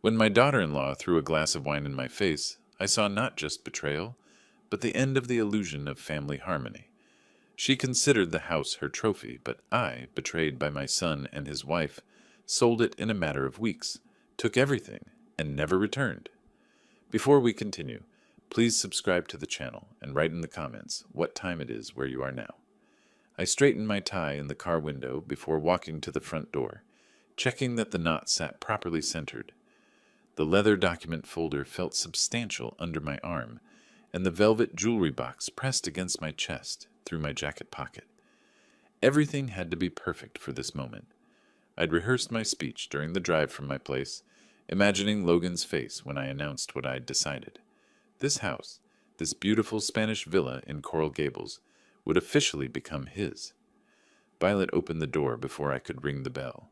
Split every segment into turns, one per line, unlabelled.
When my daughter-in-law threw a glass of wine in my face, I saw not just betrayal, but the end of the illusion of family harmony. She considered the house her trophy, but I, betrayed by my son and his wife, sold it in a matter of weeks, took everything, and never returned. Before we continue, please subscribe to the channel and write in the comments what time it is where you are now. I straightened my tie in the car window before walking to the front door, checking that the knot sat properly centered. The leather document folder felt substantial under my arm, and the velvet jewelry box pressed against my chest through my jacket pocket. Everything had to be perfect for this moment. I'd rehearsed my speech during the drive from my place, imagining Logan's face when I announced what I'd decided. This house, this beautiful Spanish villa in Coral Gables, would officially become his. Violet opened the door before I could ring the bell.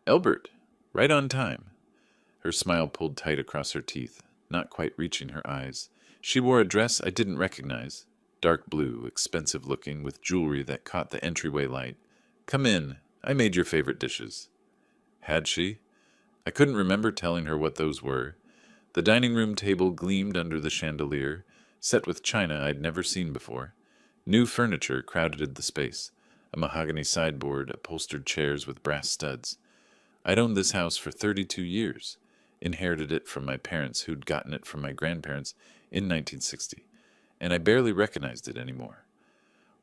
"Elbert, right on time." Her smile pulled tight across her teeth, not quite reaching her eyes. She wore a dress I didn't recognize, dark blue, expensive looking, with jewelry that caught the entryway light. "Come in. I made your favorite dishes." Had she? I couldn't remember telling her what those were. The dining room table gleamed under the chandelier, set with china I'd never seen before. New furniture crowded the space, a mahogany sideboard, upholstered chairs with brass studs. I'd owned this house for 32 years, inherited it from my parents who'd gotten it from my grandparents in 1960, and I barely recognized it anymore.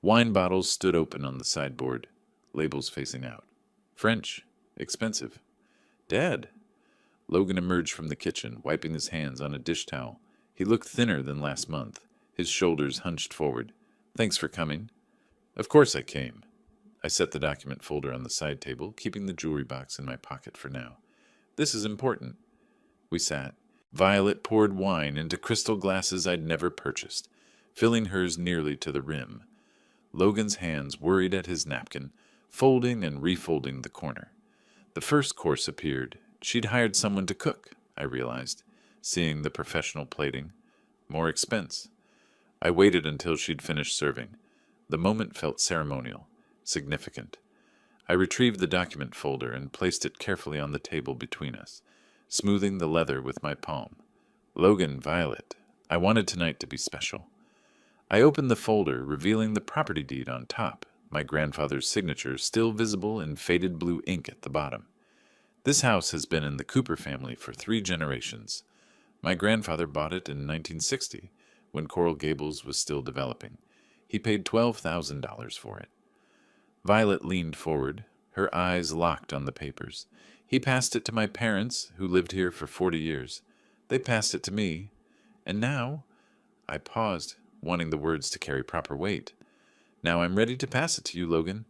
Wine bottles stood open on the sideboard, labels facing out. French, expensive. "Dad." Logan emerged from the kitchen, wiping his hands on a dish towel. He looked thinner than last month, his shoulders hunched forward. "Thanks for coming." "Of course I came." I set the document folder on the side table, keeping the jewelry box in my pocket for now. "This is important." We sat. Violet poured wine into crystal glasses I'd never purchased, filling hers nearly to the rim. Logan's hands worried at his napkin, folding and refolding the corner. The first course appeared. She'd hired someone to cook, I realized, seeing the professional plating. More expense. I waited until she'd finished serving. The moment felt ceremonial, significant. I retrieved the document folder and placed it carefully on the table between us, smoothing the leather with my palm. "Logan, Violet, I wanted tonight to be special." I opened the folder, revealing the property deed on top, my grandfather's signature still visible in faded blue ink at the bottom. This house has been in the Cooper family for 3 generations. My grandfather bought it in 1960, when Coral Gables was still developing. He paid $12,000 for it. Violet leaned forward, her eyes locked on the papers. "He passed it to my parents, who lived here for 40 years. They passed it to me. And now—" I paused, wanting the words to carry proper weight. "Now I'm ready to pass it to you, Logan.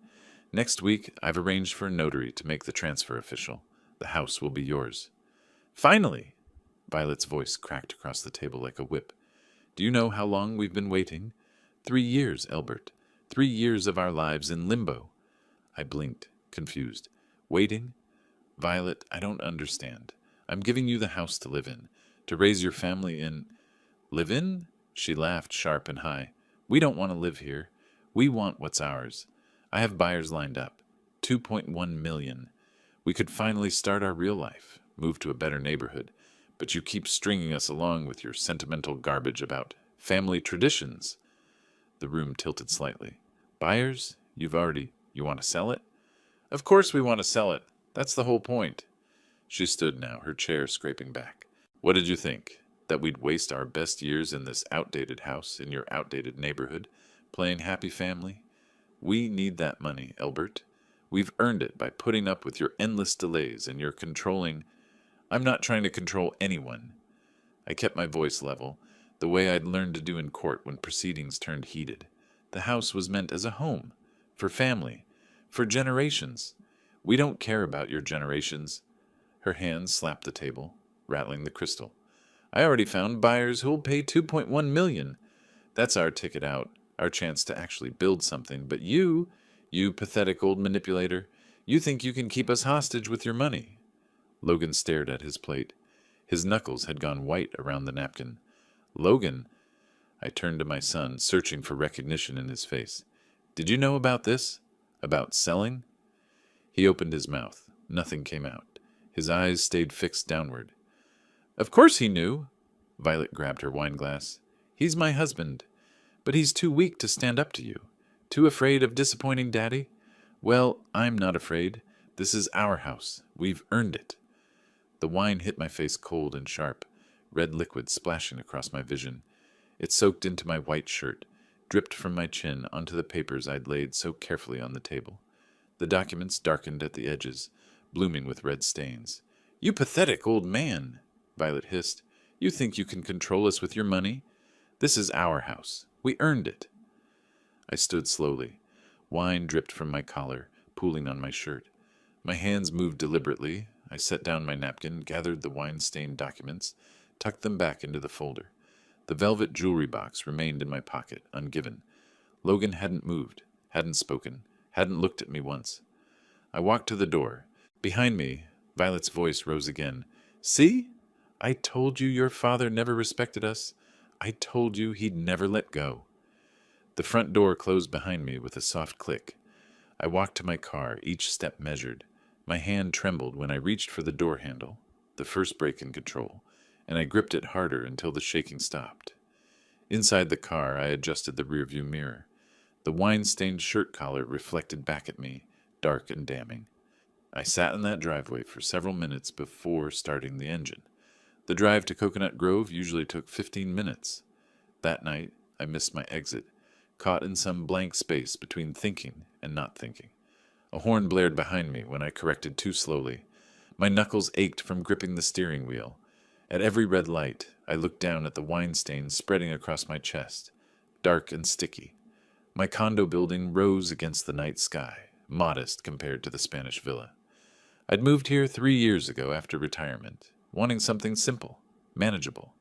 Next week, I've arranged for a notary to make the transfer official. The house will be yours." "Finally!" Violet's voice cracked across the table like a whip. "Do you know how long we've been waiting? 3 years, Elbert. 3 years of our lives in limbo." I blinked, confused. "Waiting? Violet, I don't understand. I'm giving you the house to live in, to raise your family in—" "Live in?" She laughed sharp and high. "We don't want to live here. We want what's ours. I have buyers lined up. 2.1 million. We could finally start our real life, move to a better neighborhood, but you keep stringing us along with your sentimental garbage about family traditions." The room tilted slightly. "Buyers? You want to sell it?" "Of course we want to sell it. That's the whole point." She stood now, her chair scraping back. "What did you think? That we'd waste our best years in this outdated house, in your outdated neighborhood, playing happy family? We need that money, Elbert. We've earned it by putting up with your endless delays and your controlling—" "I'm not trying to control anyone." I kept my voice level, the way I'd learned to do in court when proceedings turned heated. The house was meant as a home, for family, for generations. We don't care about your generations. Her hands slapped the table, rattling the crystal. "I already found buyers who'll pay 2.1 million. That's our ticket out, our chance to actually build something. But you pathetic old manipulator, you think you can keep us hostage with your money." Logan stared at his plate. His knuckles had gone white around the napkin. "Logan," I turned to my son, searching for recognition in his face. "Did you know about this? About selling?" He opened his mouth. Nothing came out. His eyes stayed fixed downward. Of course he knew. Violet grabbed her wine glass. He's my husband. But he's too weak to stand up to you. Too afraid of disappointing Daddy? Well, I'm not afraid. This is our house. We've earned it. The wine hit my face cold and sharp, red liquid splashing across my vision. It soaked into my white shirt, dripped from my chin onto the papers I'd laid so carefully on the table. The documents darkened at the edges, blooming with red stains. You pathetic old man, Violet hissed. You think you can control us with your money? This is our house. We earned it. I stood slowly. Wine dripped from my collar, pooling on my shirt. My hands moved deliberately. I set down my napkin, gathered the wine-stained documents, tucked them back into the folder. The velvet jewelry box remained in my pocket, ungiven. Logan hadn't moved, hadn't spoken, hadn't looked at me once. I walked to the door. Behind me, Violet's voice rose again. See? I told you your father never respected us. I told you he'd never let go. The front door closed behind me with a soft click. I walked to my car, each step measured. My hand trembled when I reached for the door handle, the first brake in control, and I gripped it harder until the shaking stopped. Inside the car, I adjusted the rearview mirror. The wine-stained shirt collar reflected back at me, dark and damning. I sat in that driveway for several minutes before starting the engine. The drive to Coconut Grove usually took 15 minutes. That night, I missed my exit, caught in some blank space between thinking and not thinking. A horn blared behind me when I corrected too slowly. My knuckles ached from gripping the steering wheel. At every red light, I looked down at the wine stains spreading across my chest, dark and sticky. My condo building rose against the night sky, modest compared to the Spanish villa. I'd moved here 3 years ago after retirement, wanting something simple, manageable.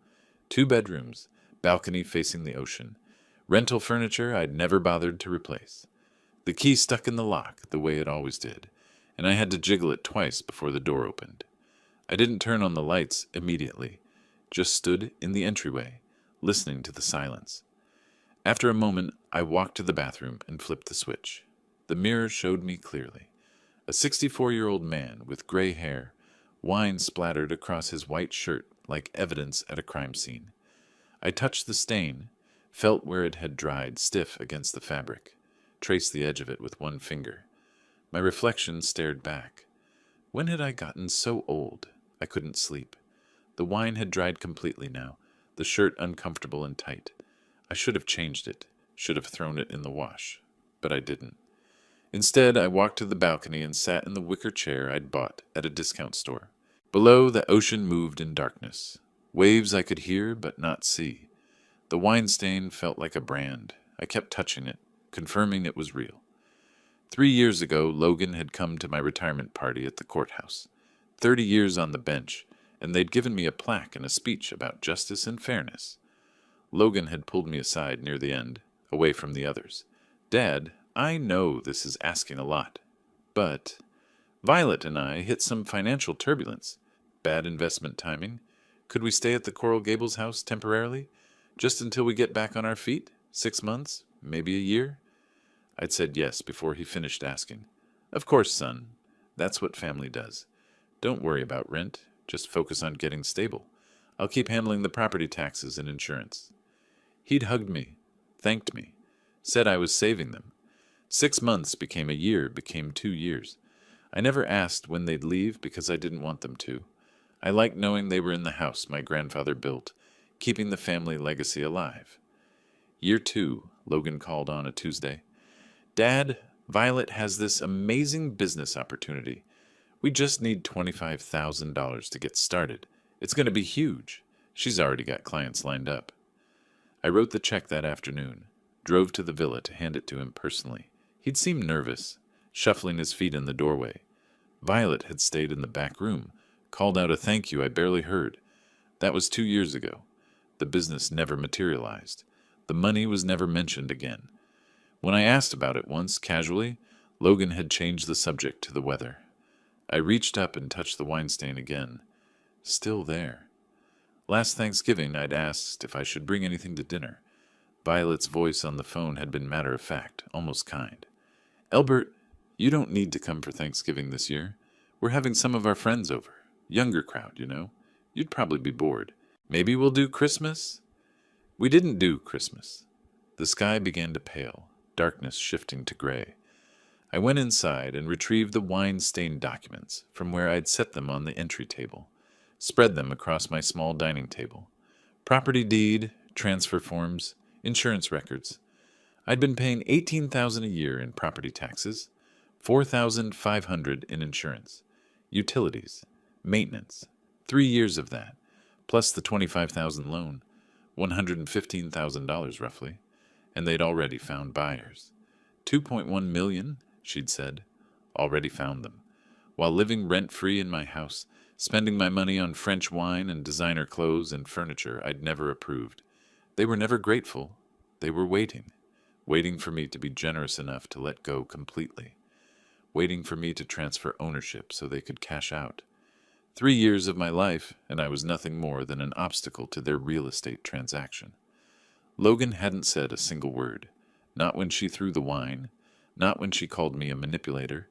2 bedrooms, balcony facing the ocean. Rental furniture I'd never bothered to replace. The key stuck in the lock the way it always did, and I had to jiggle it twice before the door opened. I didn't turn on the lights immediately, just stood in the entryway, listening to the silence. After a moment, I walked to the bathroom and flipped the switch. The mirror showed me clearly. A 64-year-old man with gray hair, wine splattered across his white shirt like evidence at a crime scene. I touched the stain, felt where it had dried stiff against the fabric, traced the edge of it with one finger. My reflection stared back. When had I gotten so old? I couldn't sleep. The wine had dried completely now, the shirt uncomfortable and tight. I should have changed it, should have thrown it in the wash, but I didn't. Instead, I walked to the balcony and sat in the wicker chair I'd bought at a discount store. Below, the ocean moved in darkness. Waves I could hear but not see. The wine stain felt like a brand. I kept touching it, confirming it was real. 3 years ago, Logan had come to my retirement party at the courthouse. 30 years on the bench, and they'd given me a plaque and a speech about justice and fairness. Logan had pulled me aside near the end, away from the others. Dad, I know this is asking a lot, but Violet and I hit some financial turbulence. Bad investment timing. Could we stay at the Coral Gables house temporarily? Just until we get back on our feet? 6 months? Maybe a year? I'd said yes before he finished asking. Of course, son. That's what family does. Don't worry about rent. Just focus on getting stable. I'll keep handling the property taxes and insurance. He'd hugged me, thanked me, said I was saving them. 6 months became a year, became 2 years. I never asked when they'd leave because I didn't want them to. I liked knowing they were in the house my grandfather built, keeping the family legacy alive. Year 2, Logan called on a Tuesday. Dad, Violet has this amazing business opportunity. We just need $25,000 to get started. It's going to be huge. She's already got clients lined up. I wrote the check that afternoon, drove to the villa to hand it to him personally. He'd seemed nervous, shuffling his feet in the doorway. Violet had stayed in the back room, called out a thank you I barely heard. That was 2 years ago. The business never materialized. The money was never mentioned again. When I asked about it once, casually, Logan had changed the subject to the weather. I reached up and touched the wine stain again. Still there. Last Thanksgiving, I'd asked if I should bring anything to dinner. Violet's voice on the phone had been matter-of-fact, almost kind. Elbert, you don't need to come for Thanksgiving this year. We're having some of our friends over. Younger crowd, you know. You'd probably be bored. Maybe we'll do Christmas? We didn't do Christmas. The sky began to pale, darkness shifting to gray. I went inside and retrieved the wine-stained documents from where I'd set them on the entry table, spread them across my small dining table. Property deed, transfer forms, insurance records. I'd been paying $18,000 a year in property taxes, $4,500 in insurance, utilities, maintenance, 3 years of that, plus the $25,000 loan, $115,000 roughly, and they'd already found buyers. $2.1 million, she'd said, already found them, while living rent-free in my house, spending my money on French wine and designer clothes and furniture I'd never approved. They were never grateful. They were waiting for me to be generous enough to let go completely, waiting for me to transfer ownership so they could cash out. 3 years of my life, and I was nothing more than an obstacle to their real estate transaction. Logan hadn't said a single word, not when she threw the wine, not when she called me a manipulator,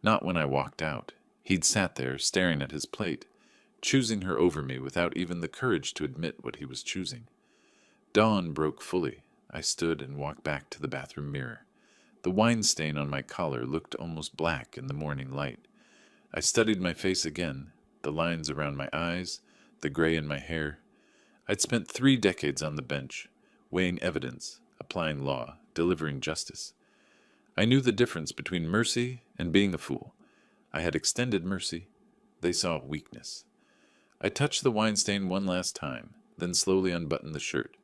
not when I walked out. He'd sat there staring at his plate, choosing her over me without even the courage to admit what he was choosing. Dawn broke fully. I stood and walked back to the bathroom mirror. The wine stain on my collar looked almost black in the morning light. I studied my face again, the lines around my eyes, the gray in my hair. I'd spent 3 decades on the bench, weighing evidence, applying law, delivering justice. I knew the difference between mercy and being a fool. I had extended mercy. They saw weakness. I touched the wine stain one last time, then slowly unbuttoned the shirt,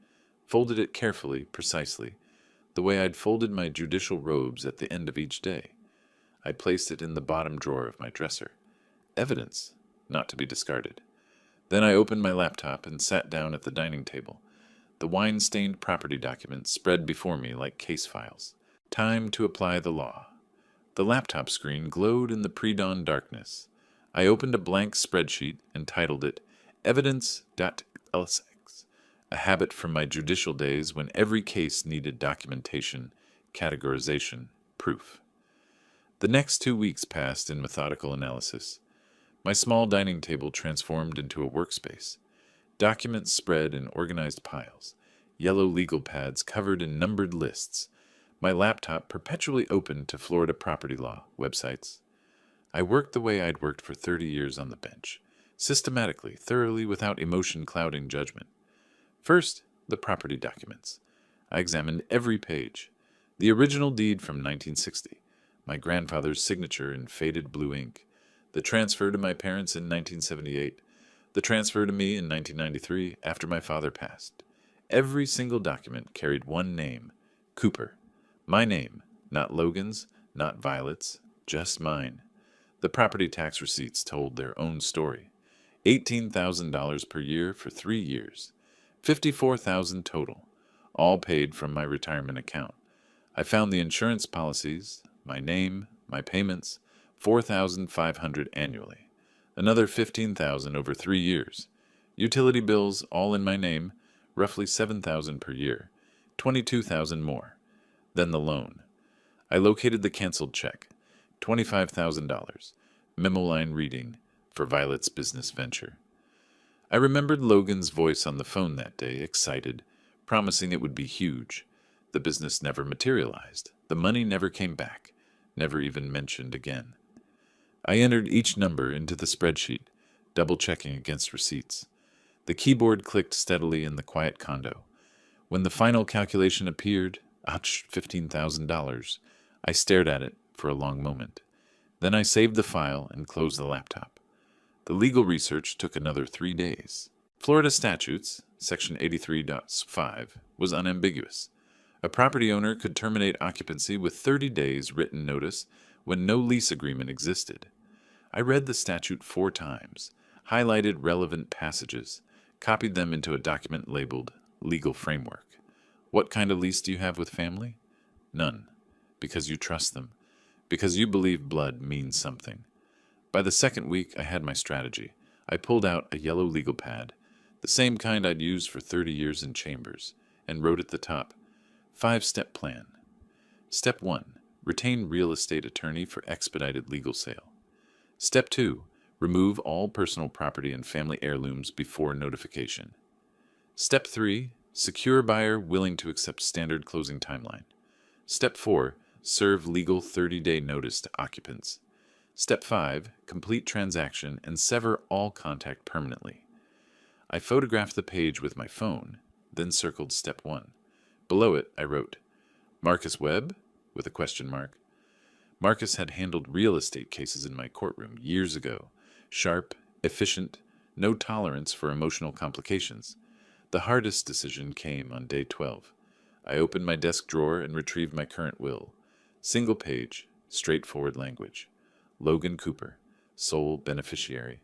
folded it carefully, precisely, the way I'd folded my judicial robes at the end of each day. I placed it in the bottom drawer of my dresser. Evidence, not to be discarded. Then I opened my laptop and sat down at the dining table. The wine-stained property documents spread before me like case files. Time to apply the law. The laptop screen glowed in the pre-dawn darkness. I opened a blank spreadsheet and titled it Evidence.lsx, a habit from my judicial days when every case needed documentation, categorization, proof. The next 2 weeks passed in methodical analysis. My small dining table transformed into a workspace. Documents spread in organized piles, yellow legal pads covered in numbered lists, my laptop perpetually open to Florida property law websites. I worked the way I'd worked for 30 years on the bench, systematically, thoroughly, without emotion clouding judgment. First, the property documents. I examined every page. The original deed from 1960, my grandfather's signature in faded blue ink, the transfer to my parents in 1978, the transfer to me in 1993 after my father passed. Every single document carried one name, Cooper. My name, not Logan's, not Violet's, just mine. The property tax receipts told their own story. $18,000 per year for 3 years. $54,000 total, all paid from my retirement account. I found the insurance policies, my name, my payments, $4,500 annually. Another $15,000 over 3 years. Utility bills, all in my name, roughly $7,000 per year. $22,000 more. Then the loan. I located the canceled check, $25,000, memo line reading, for Violet's business venture. I remembered Logan's voice on the phone that day, excited, promising it would be huge. The business never materialized. The money never came back, never even mentioned again. I entered each number into the spreadsheet, double-checking against receipts. The keyboard clicked steadily in the quiet condo. When the final calculation appeared, ouch, $15,000, I stared at it for a long moment. Then I saved the file and closed the laptop. The legal research took another 3 days. Florida statutes, Section 83.5, was unambiguous. A property owner could terminate occupancy with 30 days written notice when no lease agreement existed. I read the statute 4 times, highlighted relevant passages, copied them into a document labeled Legal Framework. What kind of lease do you have with family? None. Because you trust them. Because you believe blood means something. By the second week, I had my strategy. I pulled out a yellow legal pad, the same kind I'd used for 30 years in chambers, and wrote at the top, 5-step plan. Step 1, retain real estate attorney for expedited legal sale. Step 2, Remove all personal property and family heirlooms before notification. Step 3. Secure buyer willing to accept standard closing timeline. Step 4. Serve legal 30-day notice to occupants. Step 5. Complete transaction and sever all contact permanently. I photographed the page with my phone, then circled Step 1. Below it, I wrote, Marcus Webb? With a question mark. Marcus had handled real estate cases in my courtroom years ago. Sharp, efficient, no tolerance for emotional complications. The hardest decision came on day 12. I opened my desk drawer and retrieved my current will. Single page, straightforward language. Logan Cooper, sole beneficiary.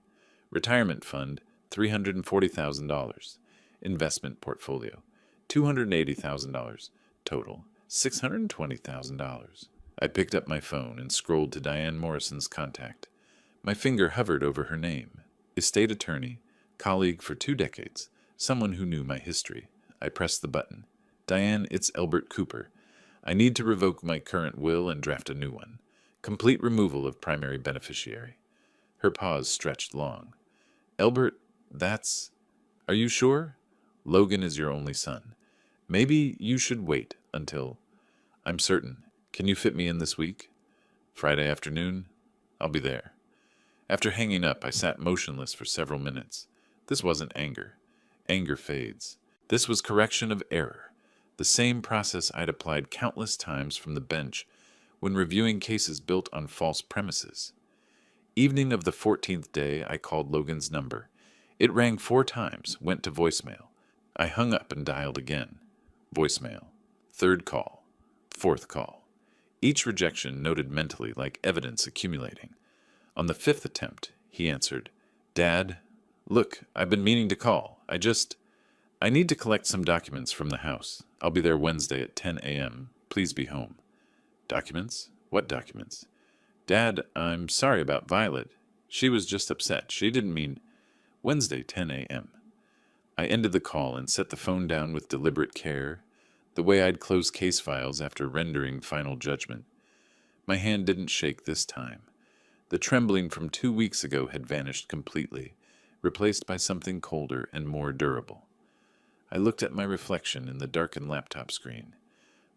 Retirement fund, $340,000. Investment portfolio, $280,000. Total, $620,000. I picked up my phone and scrolled to Diane Morrison's contact. My finger hovered over her name. Estate attorney, colleague for 2 decades, someone who knew my history. I pressed the button. Diane, it's Elbert Cooper. I need to revoke my current will and draft a new one. Complete removal of primary beneficiary. Her pause stretched long. Elbert, that's... Are you sure? Logan is your only son. Maybe you should wait until... I'm certain. Can you fit me in this week? Friday afternoon? I'll be there. After hanging up, I sat motionless for several minutes. This wasn't anger. Anger fades. This was correction of error. The same process I'd applied countless times from the bench when reviewing cases built on false premises. Evening of the 14th day, I called Logan's number. It rang 4 times, went to voicemail. I hung up and dialed again. Voicemail. 3rd call. 4th call. Each rejection noted mentally like evidence accumulating. On the 5th attempt, he answered, Dad, look, I've been meaning to call. I need to collect some documents from the house. I'll be there Wednesday at 10 a.m. Please be home. Documents? What documents? Dad, I'm sorry about Violet. She was just upset. She didn't mean... Wednesday, 10 a.m. I ended the call and set the phone down with deliberate care, the way I'd close case files after rendering final judgment. My hand didn't shake this time. The trembling from 2 weeks ago had vanished completely, replaced by something colder and more durable. I looked at my reflection in the darkened laptop screen.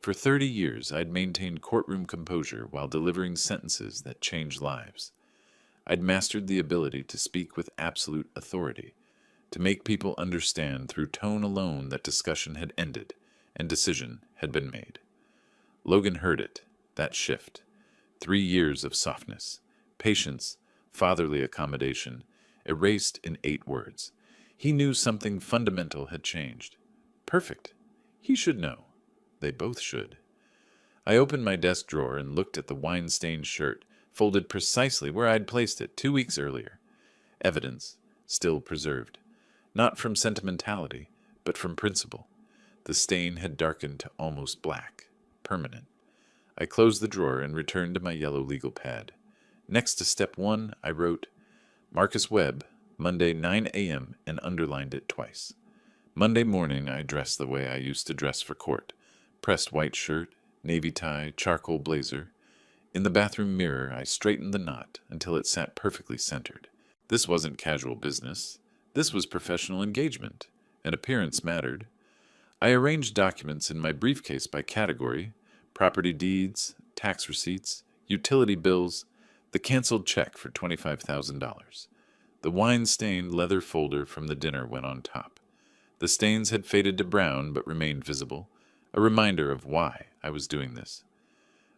For 30 years, I'd maintained courtroom composure while delivering sentences that changed lives. I'd mastered the ability to speak with absolute authority, to make people understand through tone alone that discussion had ended and decision had been made. Logan heard it, that shift. 3 years of softness, patience, fatherly accommodation, erased in 8 words. He knew something fundamental had changed. Perfect. He should know. They both should. I opened my desk drawer and looked at the wine-stained shirt, folded precisely where I'd placed it 2 weeks earlier. Evidence, still preserved. Not from sentimentality, but from principle. The stain had darkened to almost black, permanent. I closed the drawer and returned to my yellow legal pad. Next to Step 1, I wrote, Marcus Webb, Monday 9 a.m., and underlined it twice. Monday morning, I dressed the way I used to dress for court. Pressed white shirt, navy tie, charcoal blazer. In the bathroom mirror, I straightened the knot until it sat perfectly centered. This wasn't casual business. This was professional engagement, and appearance mattered. I arranged documents in my briefcase by category: property deeds, tax receipts, utility bills, the canceled check for $25,000. The wine-stained leather folder from the dinner went on top. The stains had faded to brown but remained visible, a reminder of why I was doing this.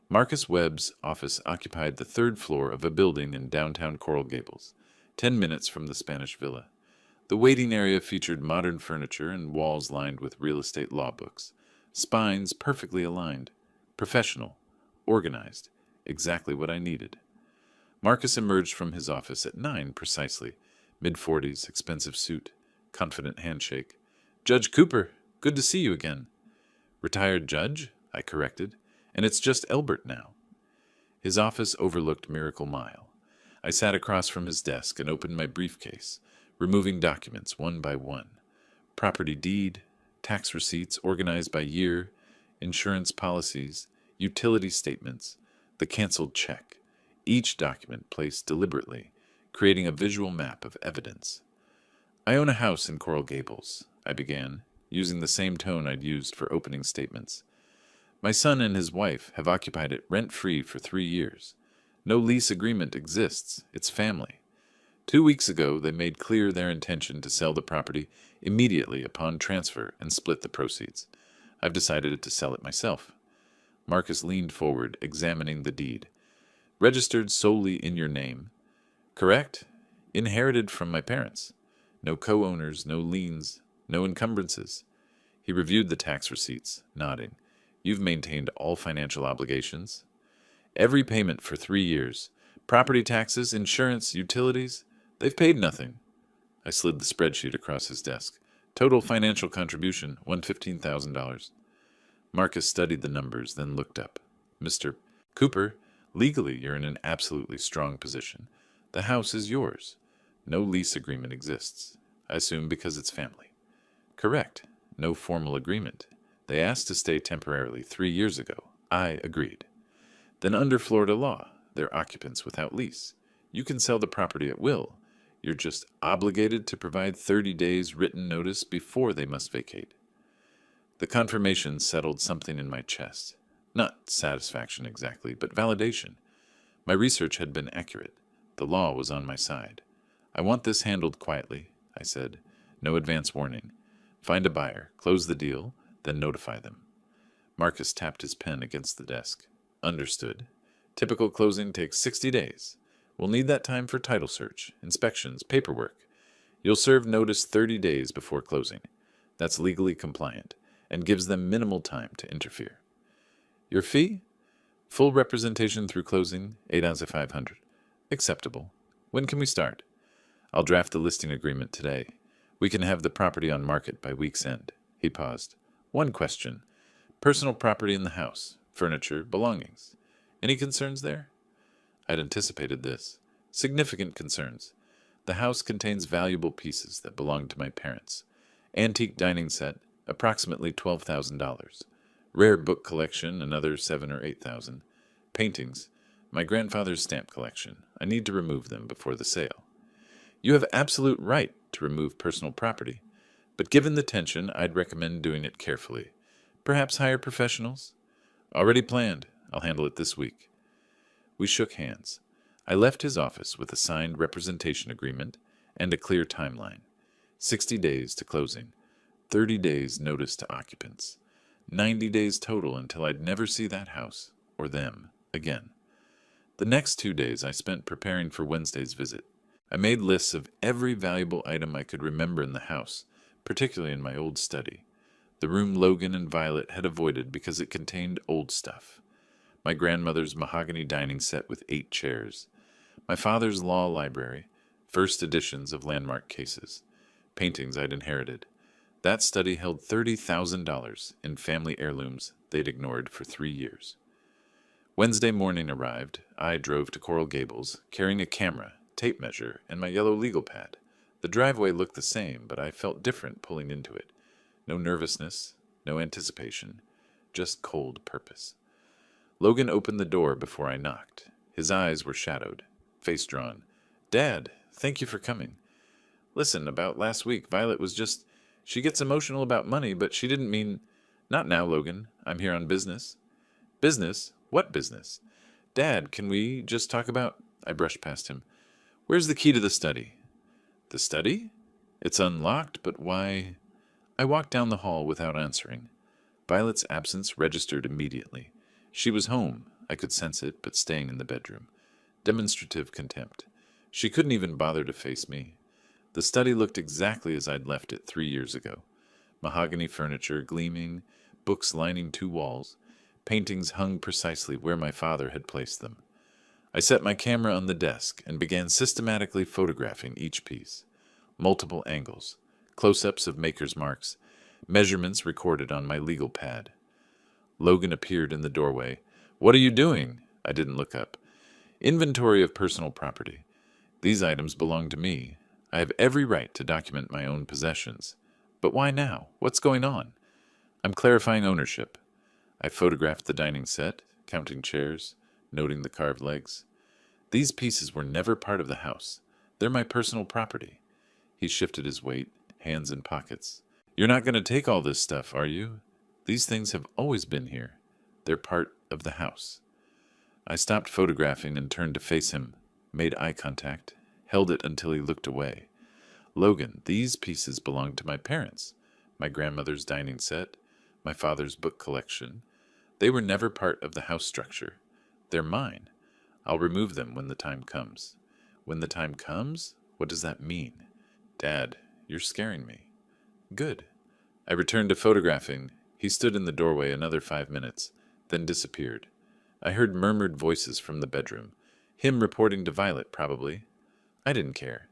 Marcus Webb's office occupied the 3rd floor of a building in downtown Coral Gables, 10 minutes from the Spanish Villa. The waiting area featured modern furniture and walls lined with real estate law books, spines perfectly aligned, professional, organized, exactly what I needed. Marcus emerged from his office at 9 precisely, mid-40s, expensive suit, confident handshake. Judge Cooper, good to see you again. Retired judge, I corrected, and it's just Elbert now. His office overlooked Miracle Mile. I sat across from his desk and opened my briefcase, removing documents one by one. Property deed, tax receipts organized by year, insurance policies, utility statements, the canceled check, each document placed deliberately, creating a visual map of evidence. I own a house in Coral Gables, I began, using the same tone I'd used for opening statements. My son and his wife have occupied it rent-free for 3 years. No lease agreement exists. It's family. 2 weeks ago, they made clear their intention to sell the property immediately upon transfer and split the proceeds. I've decided to sell it myself. Marcus leaned forward, examining the deed. Registered solely in your name. Correct? Inherited from my parents. No co-owners, no liens, no encumbrances. He reviewed the tax receipts, nodding. You've maintained all financial obligations. Every payment for 3 years. Property taxes, insurance, utilities. They've paid nothing. I slid the spreadsheet across his desk. Total financial contribution, $115,000. Marcus studied the numbers, then looked up. Mr. Cooper, legally you're in an absolutely strong position. The house is yours. No lease agreement exists. I assume because it's family. Correct. No formal agreement. They asked to stay temporarily 3 years ago. I agreed. Then under Florida law, they're occupants without lease. You can sell the property at will. You're just obligated to provide 30 days written notice before they must vacate. The confirmation settled something in my chest. Not satisfaction exactly, but validation. My research had been accurate. The law was on my side. I want this handled quietly, I said. No advance warning. Find a buyer, close the deal, then notify them. Marcus tapped his pen against the desk. Understood. Typical closing takes 60 days. We'll need that time for title search, inspections, paperwork. You'll serve notice 30 days before closing. That's legally compliant, and gives them minimal time to interfere. Your fee? Full representation through closing, 8 ounce of 500. Acceptable. When can we start? I'll draft the listing agreement today. We can have the property on market by week's end. He paused. One question. Personal property in the house. Furniture, belongings. Any concerns there? I'd anticipated this. Significant concerns. The house contains valuable pieces that belonged to my parents. Antique dining set, approximately $12,000. Rare book collection, another $7,000 or $8,000. Paintings. My grandfather's stamp collection. I need to remove them before the sale. You have absolute right to remove personal property, but given the tension, I'd recommend doing it carefully. Perhaps hire professionals? Already planned. I'll handle it this week. We shook hands. I left his office with a signed representation agreement and a clear timeline. 60 days to closing. 30 days notice to occupants. 90 days total until I'd never see that house, or them, again. The next 2 days I spent preparing for Wednesday's visit. I made lists of every valuable item I could remember in the house, particularly in my old study. The room Logan and Violet had avoided because it contained old stuff. My grandmother's mahogany dining set with 8 chairs. My father's law library, first editions of landmark cases. Paintings I'd inherited. That study held $30,000 in family heirlooms they'd ignored for 3 years. Wednesday morning arrived. I drove to Coral Gables, carrying a camera, tape measure, and my yellow legal pad. The driveway looked the same, but I felt different pulling into it. No nervousness, no anticipation, just cold purpose. Logan opened the door before I knocked. His eyes were shadowed, face drawn. Dad, thank you for coming. Listen, about last week, Violet was just... She gets emotional about money, but she didn't mean... Not now, Logan. I'm here on business. Business? What business? Dad, can we just talk about... I brushed past him. Where's the key to the study? The study? It's unlocked, but why... I walked down the hall without answering. Violet's absence registered immediately. She was home. I could sense it, but staying in the bedroom. Demonstrative contempt. She couldn't even bother to face me. The study looked exactly as I'd left it 3 years ago. Mahogany furniture gleaming, books lining 2 walls, paintings hung precisely where my father had placed them. I set my camera on the desk and began systematically photographing each piece. Multiple angles, close-ups of maker's marks, measurements recorded on my legal pad. Logan appeared in the doorway. What are you doing? I didn't look up. Inventory of personal property. These items belong to me. I have every right to document my own possessions. But why now? What's going on? I'm clarifying ownership. I photographed the dining set, counting chairs, noting the carved legs. These pieces were never part of the house. They're my personal property. He shifted his weight, hands in pockets. You're not going to take all this stuff, are you? These things have always been here. They're part of the house. I stopped photographing and turned to face him, made eye contact, held it until he looked away. Logan, these pieces belong to my parents. My grandmother's dining set, my father's book collection. They were never part of the house structure. They're mine. I'll remove them when the time comes. When the time comes? What does that mean? Dad, you're scaring me. Good. I returned to photographing. He stood in the doorway another 5 minutes, then disappeared. I heard murmured voices from the bedroom. Him reporting to Violet, probably. I didn't care.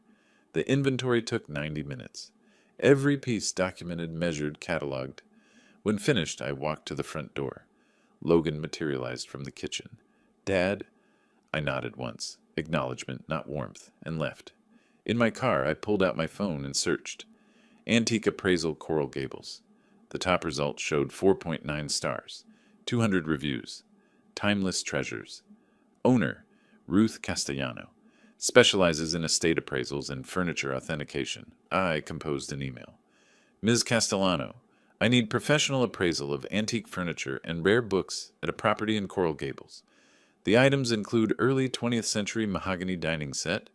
The inventory took 90 minutes. Every piece documented, measured, cataloged. When finished, I walked to the front door. Logan materialized from the kitchen. Dad? I nodded once, acknowledgement, not warmth, and left. In my car, I pulled out my phone and searched. Antique Appraisal Coral Gables. The top result showed 4.9 stars, 200 reviews. Timeless treasures. Owner, Ruth Castellano. Specializes in estate appraisals and furniture authentication. I composed an email. Ms. Castellano, I need professional appraisal of antique furniture and rare books at a property in Coral Gables. The items include early 20th century mahogany dining set,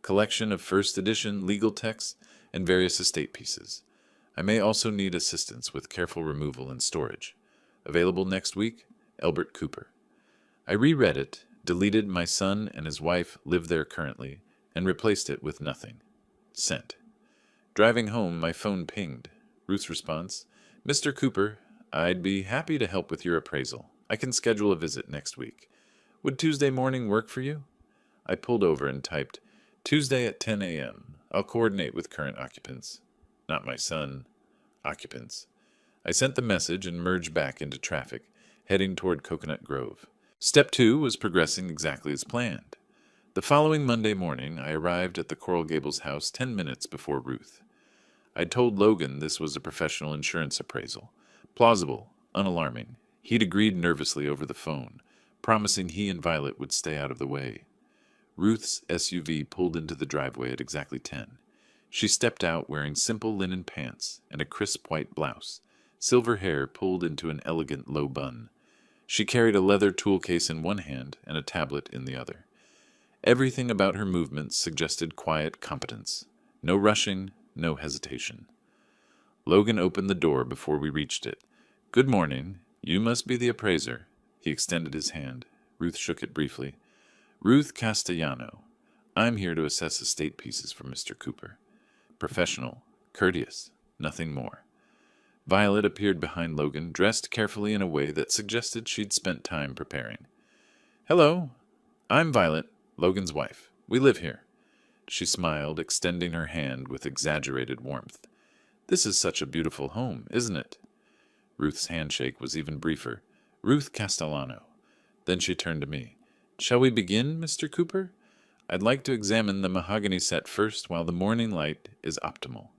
collection of first edition legal texts, and various estate pieces. I may also need assistance with careful removal and storage. Available next week, Elbert Cooper. I reread it, deleted my son and his wife live there currently, and replaced it with nothing. Sent. Driving home, my phone pinged. Ruth's response, Mr. Cooper, I'd be happy to help with your appraisal. I can schedule a visit next week. Would Tuesday morning work for you? I pulled over and typed, Tuesday at 10 a.m. I'll coordinate with current occupants. Not my son. Occupants. I sent the message and merged back into traffic, heading toward Coconut Grove. Step 2 was progressing exactly as planned. The following Monday morning, I arrived at the Coral Gables house 10 minutes before Ruth. I'd told Logan this was a professional insurance appraisal. Plausible, unalarming. He'd agreed nervously over the phone, promising he and Violet would stay out of the way. Ruth's SUV pulled into the driveway at exactly 10. She stepped out wearing simple linen pants and a crisp white blouse, silver hair pulled into an elegant low bun. She carried a leather tool case in one hand and a tablet in the other. Everything about her movements suggested quiet competence. No rushing, no hesitation. Logan opened the door before we reached it. Good morning. You must be the appraiser. He extended his hand. Ruth shook it briefly. Ruth Castellano. I'm here to assess estate pieces for Mr. Cooper. Professional, courteous, nothing more. Violet appeared behind Logan, dressed carefully in a way that suggested she'd spent time preparing. Hello. I'm Violet, Logan's wife. We live here. She smiled, extending her hand with exaggerated warmth. This is such a beautiful home, isn't it? Ruth's handshake was even briefer. Ruth Castellano. Then she turned to me. Shall we begin, Mr. Cooper? I'd like to examine the mahogany set first while the morning light is optimal.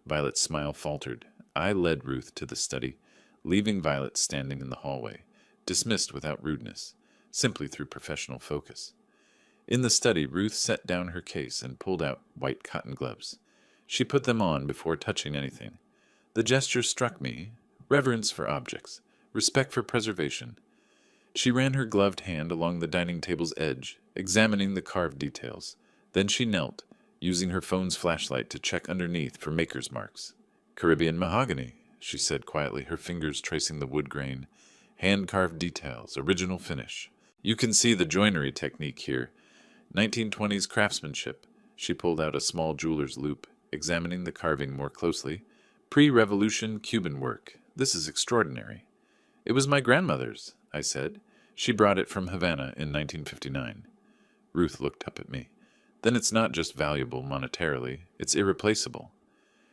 Violet's smile faltered. I led Ruth to the study, leaving Violet standing in the hallway, dismissed without rudeness, simply through professional focus. In the study, Ruth set down her case and pulled out white cotton gloves. She put them on before touching anything. The gesture struck me, reverence for objects, respect for preservation. She ran her gloved hand along the dining table's edge, examining the carved details. Then she knelt, using her phone's flashlight to check underneath for maker's marks. Caribbean mahogany, she said quietly, her fingers tracing the wood grain. Hand-carved details, original finish. You can see the joinery technique here. 1920s craftsmanship. She pulled out a small jeweler's loupe, examining the carving more closely. Pre-revolution Cuban work. This is extraordinary. It was my grandmother's, I said. She brought it from Havana in 1959. Ruth looked up at me. Then it's not just valuable monetarily, it's irreplaceable.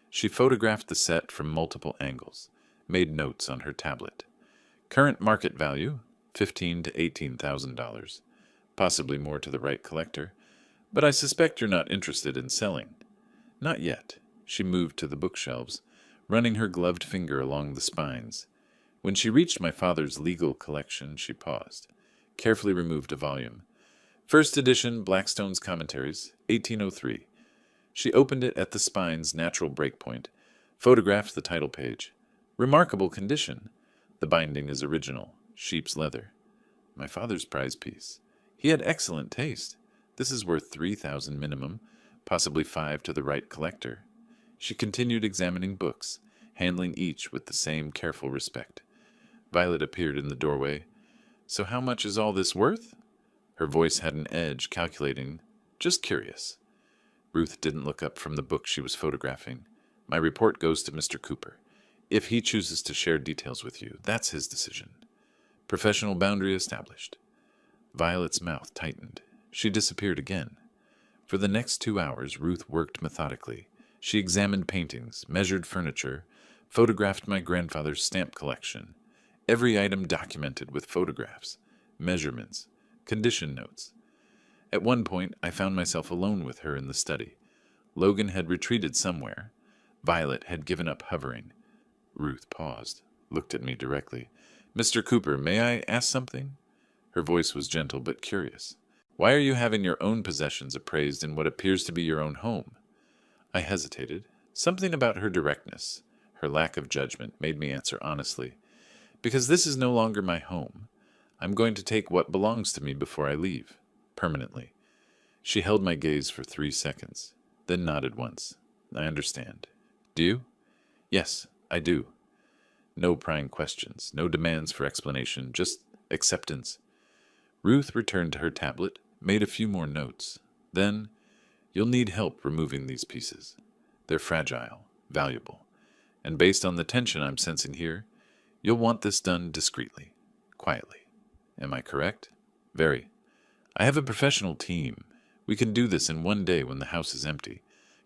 She photographed the set from multiple angles, made notes on her tablet. Current market value, $15,000 to $18,000. Possibly more to the right collector, but I suspect you're not interested in selling. Not yet. She moved to the bookshelves, running her gloved finger along the spines. When she reached my father's legal collection, she paused, carefully removed a volume. First edition Blackstone's Commentaries, 1803. She opened it at the spine's natural breakpoint, photographed the title page. Remarkable condition. The binding is original, sheep's leather. My father's prize piece. He had excellent taste. This is worth 3,000 minimum, possibly 5 to the right collector. She continued examining books, handling each with the same careful respect. Violet appeared in the doorway. So how much is all this worth? Her voice had an edge, calculating. Just curious. Ruth didn't look up from the book she was photographing. My report goes to Mr. Cooper. If he chooses to share details with you, that's his decision. Professional boundary established. Violet's mouth tightened. She disappeared again. For the next 2 hours, Ruth worked methodically. She examined paintings, measured furniture, photographed my grandfather's stamp collection. Every item documented with photographs, measurements, condition notes. At one point, I found myself alone with her in the study. Logan had retreated somewhere. Violet had given up hovering. Ruth paused, looked at me directly. Mr. Cooper, may I ask something? Her voice was gentle but curious. Why are you having your own possessions appraised in what appears to be your own home? I hesitated. Something about her directness, her lack of judgment, made me answer honestly. Because this is no longer my home. I'm going to take what belongs to me before I leave. Permanently. She held my gaze for 3 seconds, then nodded once. I understand. Do you? Yes, I do. No prying questions, no demands for explanation, just acceptance. Ruth returned to her tablet, made a few more notes. Then, you'll need help removing these pieces. They're fragile, valuable, and based on the tension I'm sensing here, you'll want this done discreetly, quietly. Am I correct? Very. I have a professional team. We can do this in 1 day when the house is empty.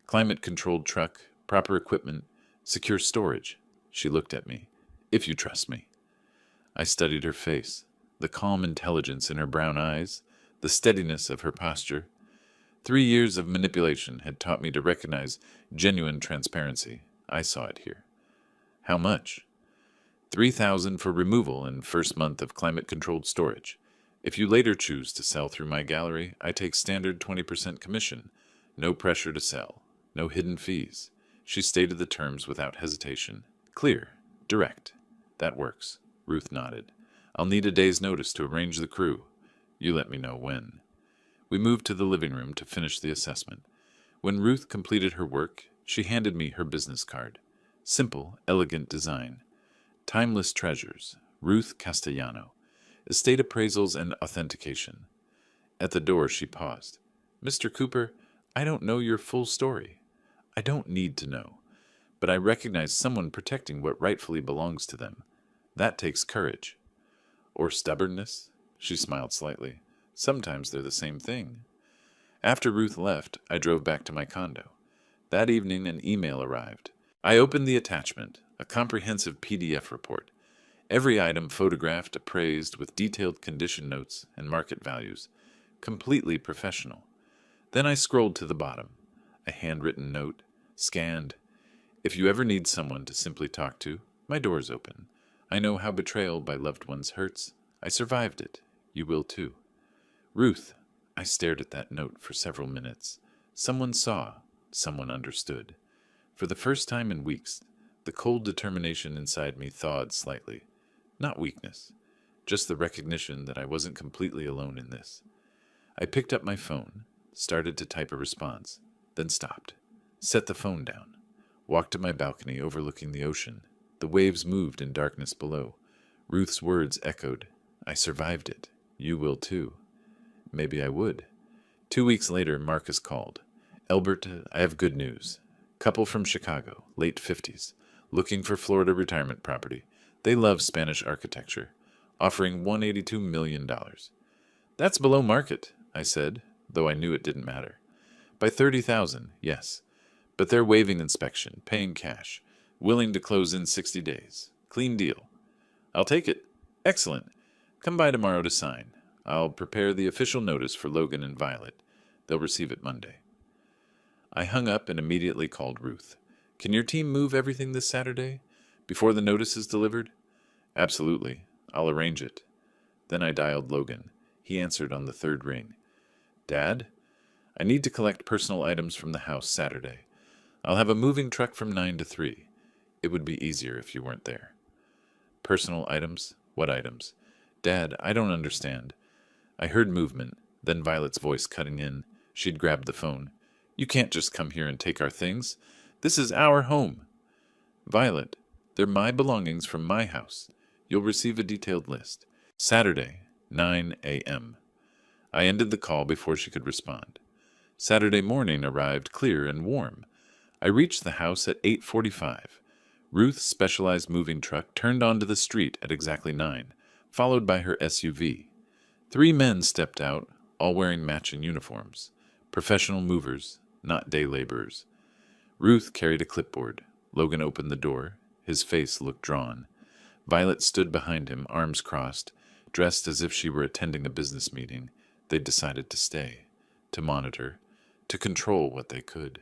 Climate-controlled truck, proper equipment, secure storage. She looked at me. If you trust me. I studied her face, the calm intelligence in her brown eyes, the steadiness of her posture. 3 years of manipulation had taught me to recognize genuine transparency. I saw it here. How much? 3,000 for removal and first month of climate-controlled storage. If you later choose to sell through my gallery, I take standard 20% commission. No pressure to sell. No hidden fees. She stated the terms without hesitation. Clear. Direct. That works. Ruth nodded. I'll need a day's notice to arrange the crew. You let me know when. We moved to the living room to finish the assessment. When Ruth completed her work, she handed me her business card. Simple, elegant design. Timeless treasures. Ruth Castellano. Estate appraisals and authentication. At the door, she paused. Mr. Cooper, I don't know your full story. I don't need to know. But I recognize someone protecting what rightfully belongs to them. That takes courage. Or stubbornness? She smiled slightly. Sometimes they're the same thing. After Ruth left, I drove back to my condo. That evening, an email arrived. I opened the attachment, a comprehensive PDF report. Every item photographed, appraised, with detailed condition notes and market values. Completely professional. Then I scrolled to the bottom. A handwritten note, scanned. If you ever need someone to simply talk to, my door's open. I know how betrayal by loved ones hurts. I survived it. You will too. Ruth. I stared at that note for several minutes. Someone saw. Someone understood. For the first time in weeks, the cold determination inside me thawed slightly. Not weakness, just the recognition that I wasn't completely alone in this. I picked up my phone, started to type a response, then stopped, set the phone down, walked to my balcony overlooking the ocean. The waves moved in darkness below. Ruth's words echoed. I survived it. You will too. Maybe I would. 2 weeks later, Marcus called. Elbert, I have good news. Couple from Chicago, late 50s, looking for Florida retirement property. They love Spanish architecture, offering $182 million. That's below market, I said, though I knew it didn't matter. By $30,000, yes. But they're waiving inspection, paying cash, willing to close in 60 days. Clean deal. I'll take it. Excellent. Come by tomorrow to sign. I'll prepare the official notice for Logan and Violet. They'll receive it Monday. I hung up and immediately called Ruth. Can your team move everything this Saturday? Before the notice is delivered? Absolutely. I'll arrange it. Then I dialed Logan. He answered on the third ring. Dad, I need to collect personal items from the house Saturday. I'll have a moving truck from 9 to 3. It would be easier if you weren't there. Personal items? What items? Dad, I don't understand. I heard movement, then Violet's voice cutting in. She'd grabbed the phone. You can't just come here and take our things. This is our home. Violet, they're my belongings from my house. You'll receive a detailed list. Saturday, 9 a.m. I ended the call before she could respond. Saturday morning arrived clear and warm. I reached the house at 8:45. Ruth's specialized moving truck turned onto the street at exactly 9, followed by her SUV. 3 men stepped out, all wearing matching uniforms. Professional movers, not day laborers. Ruth carried a clipboard. Logan opened the door. His face looked drawn. Violet stood behind him, arms crossed, dressed as if she were attending a business meeting. They'd decided to stay, to monitor, to control what they could.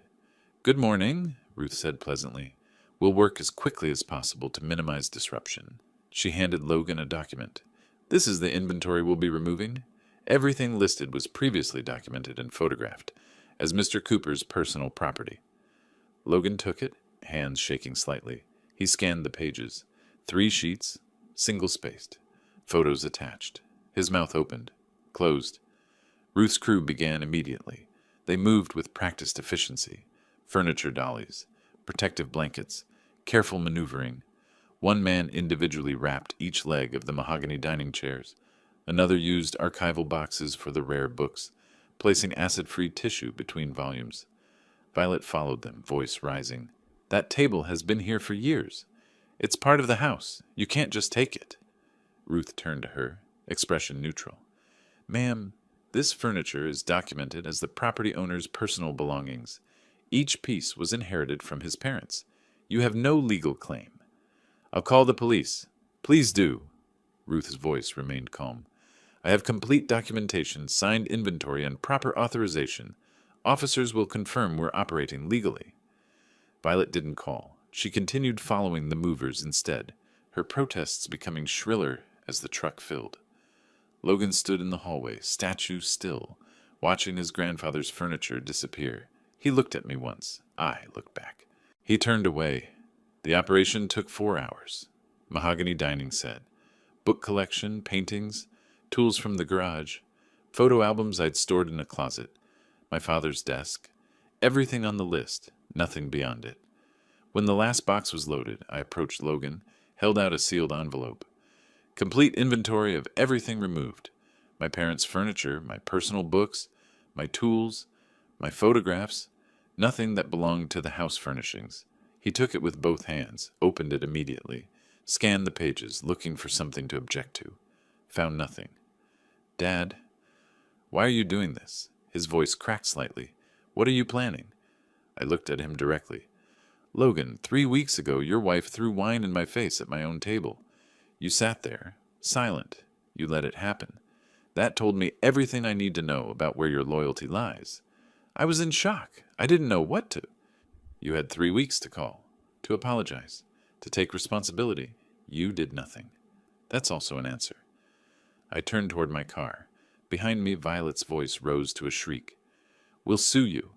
Good morning, Ruth said pleasantly. We'll work as quickly as possible to minimize disruption. She handed Logan a document. This is the inventory we'll be removing. Everything listed was previously documented and photographed as Mr. Cooper's personal property. Logan took it, hands shaking slightly. He scanned the pages. 3 sheets, single-spaced. Photos attached. His mouth opened, closed. Ruth's crew began immediately. They moved with practiced efficiency. Furniture dollies, protective blankets, careful maneuvering. One man individually wrapped each leg of the mahogany dining chairs. Another used archival boxes for the rare books, placing acid-free tissue between volumes. Violet followed them, voice rising. That table has been here for years. It's part of the house. You can't just take it. Ruth turned to her, expression neutral. Ma'am, this furniture is documented as the property owner's personal belongings. Each piece was inherited from his parents. You have no legal claim. I'll call the police. Please do. Ruth's voice remained calm. I have complete documentation, signed inventory, and proper authorization. Officers will confirm we're operating legally. Violet didn't call. She continued following the movers instead, her protests becoming shriller as the truck filled. Logan stood in the hallway, statue still, watching his grandfather's furniture disappear. He looked at me once. I looked back. He turned away. The operation took 4 hours. Mahogany dining set. Book collection, paintings, tools from the garage, photo albums I'd stored in a closet, my father's desk. Everything on the list, nothing beyond it. When the last box was loaded, I approached Logan, held out a sealed envelope. Complete inventory of everything removed. My parents' furniture, my personal books, my tools, my photographs, nothing that belonged to the house furnishings. He took it with both hands, opened it immediately, scanned the pages, looking for something to object to. Found nothing. Dad, why are you doing this? His voice cracked slightly. What are you planning? I looked at him directly. Logan, 3 weeks ago your wife threw wine in my face at my own table. You sat there, silent. You let it happen. That told me everything I need to know about where your loyalty lies. I was in shock. I didn't know what to. You had 3 weeks to call, to apologize, to take responsibility. You did nothing. That's also an answer. I turned toward my car. Behind me, Violet's voice rose to a shriek. We'll sue you.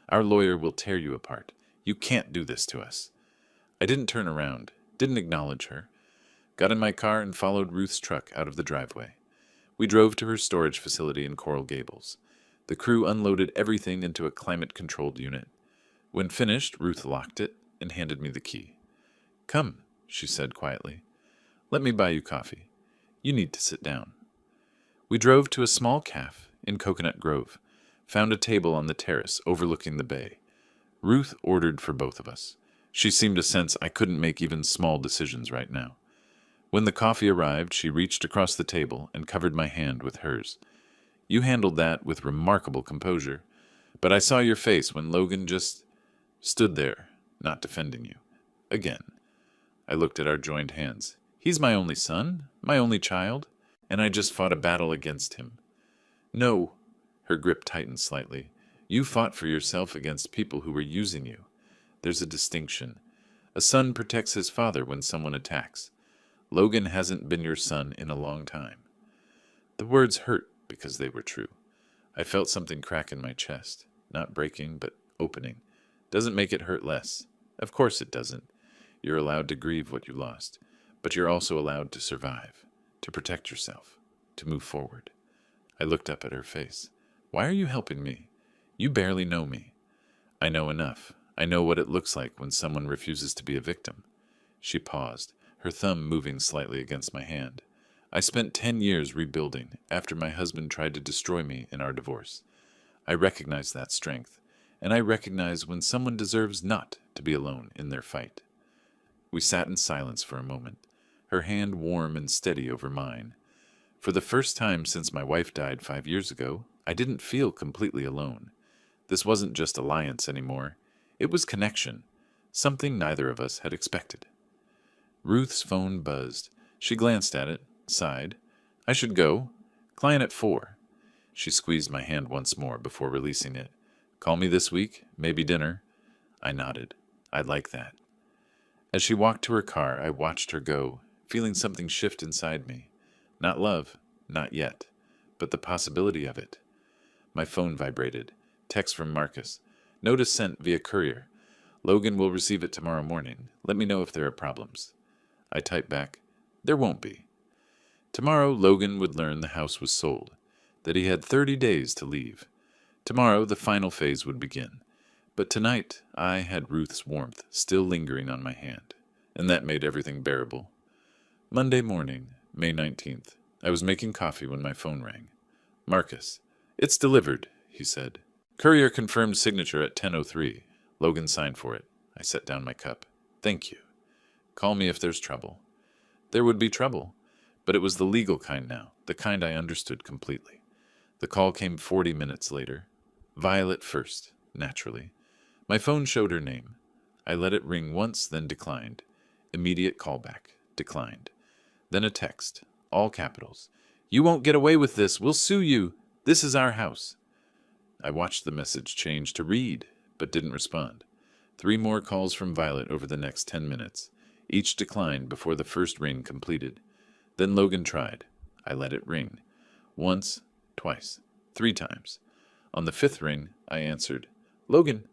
Our lawyer will tear you apart. You can't do this to us. I didn't turn around, didn't acknowledge her. Got in my car and followed Ruth's truck out of the driveway. We drove to her storage facility in Coral Gables. The crew unloaded everything into a climate-controlled unit. When finished, Ruth locked it and handed me the key. Come, she said quietly. Let me buy you coffee. You need to sit down. We drove to a small cafe in Coconut Grove, found a table on the terrace overlooking the bay. Ruth ordered for both of us. She seemed to sense I couldn't make even small decisions right now. When the coffee arrived, she reached across the table and covered my hand with hers. You handled that with remarkable composure, but I saw your face when Logan just stood there, not defending you. Again. I looked at our joined hands. He's my only son, my only child, and I just fought a battle against him. No, her grip tightened slightly. You fought for yourself against people who were using you. There's a distinction. A son protects his father when someone attacks. Logan hasn't been your son in a long time. The words hurt because they were true. I felt something crack in my chest. Not breaking, but opening. Doesn't make it hurt less. Of course it doesn't. You're allowed to grieve what you lost, but you're also allowed to survive, to protect yourself, to move forward. I looked up at her face. Why are you helping me? You barely know me. I know enough. I know what it looks like when someone refuses to be a victim. She paused, her thumb moving slightly against my hand. I spent 10 years rebuilding after my husband tried to destroy me in our divorce. I recognize that strength, and I recognize when someone deserves not to be alone in their fight. We sat in silence for a moment, her hand warm and steady over mine. For the first time since my wife died 5 years ago, I didn't feel completely alone. This wasn't just alliance anymore. It was connection, something neither of us had expected. Ruth's phone buzzed. She glanced at it, sighed. I should go. Client at 4. She squeezed my hand once more before releasing it. Call me this week, maybe dinner. I nodded. I'd like that. As she walked to her car, I watched her go, feeling something shift inside me. Not love, not yet, but the possibility of it. My phone vibrated. Text from Marcus. Notice sent via courier. Logan will receive it tomorrow morning. Let me know if there are problems. I typed back, there won't be. Tomorrow, Logan would learn the house was sold, that he had 30 days to leave. Tomorrow, the final phase would begin. But tonight, I had Ruth's warmth still lingering on my hand, and that made everything bearable. Monday morning, May 19th. I was making coffee when my phone rang. Marcus. It's delivered, he said. Courier confirmed signature at 10:03. Logan signed for it. I set down my cup. Thank you. Call me if there's trouble. There would be trouble, but it was the legal kind now, the kind I understood completely. The call came 40 minutes later. Violet first, naturally. My phone showed her name. I let it ring once, then declined. Immediate callback. Declined. Then a text, all capitals. You won't get away with this. We'll sue you. This is our house. I watched the message change to read, but didn't respond. 3 more calls from Violet over the next 10 minutes. Each declined before the first ring completed. Then Logan tried. I let it ring. Once, twice, 3 times. On the 5th ring, I answered. Logan!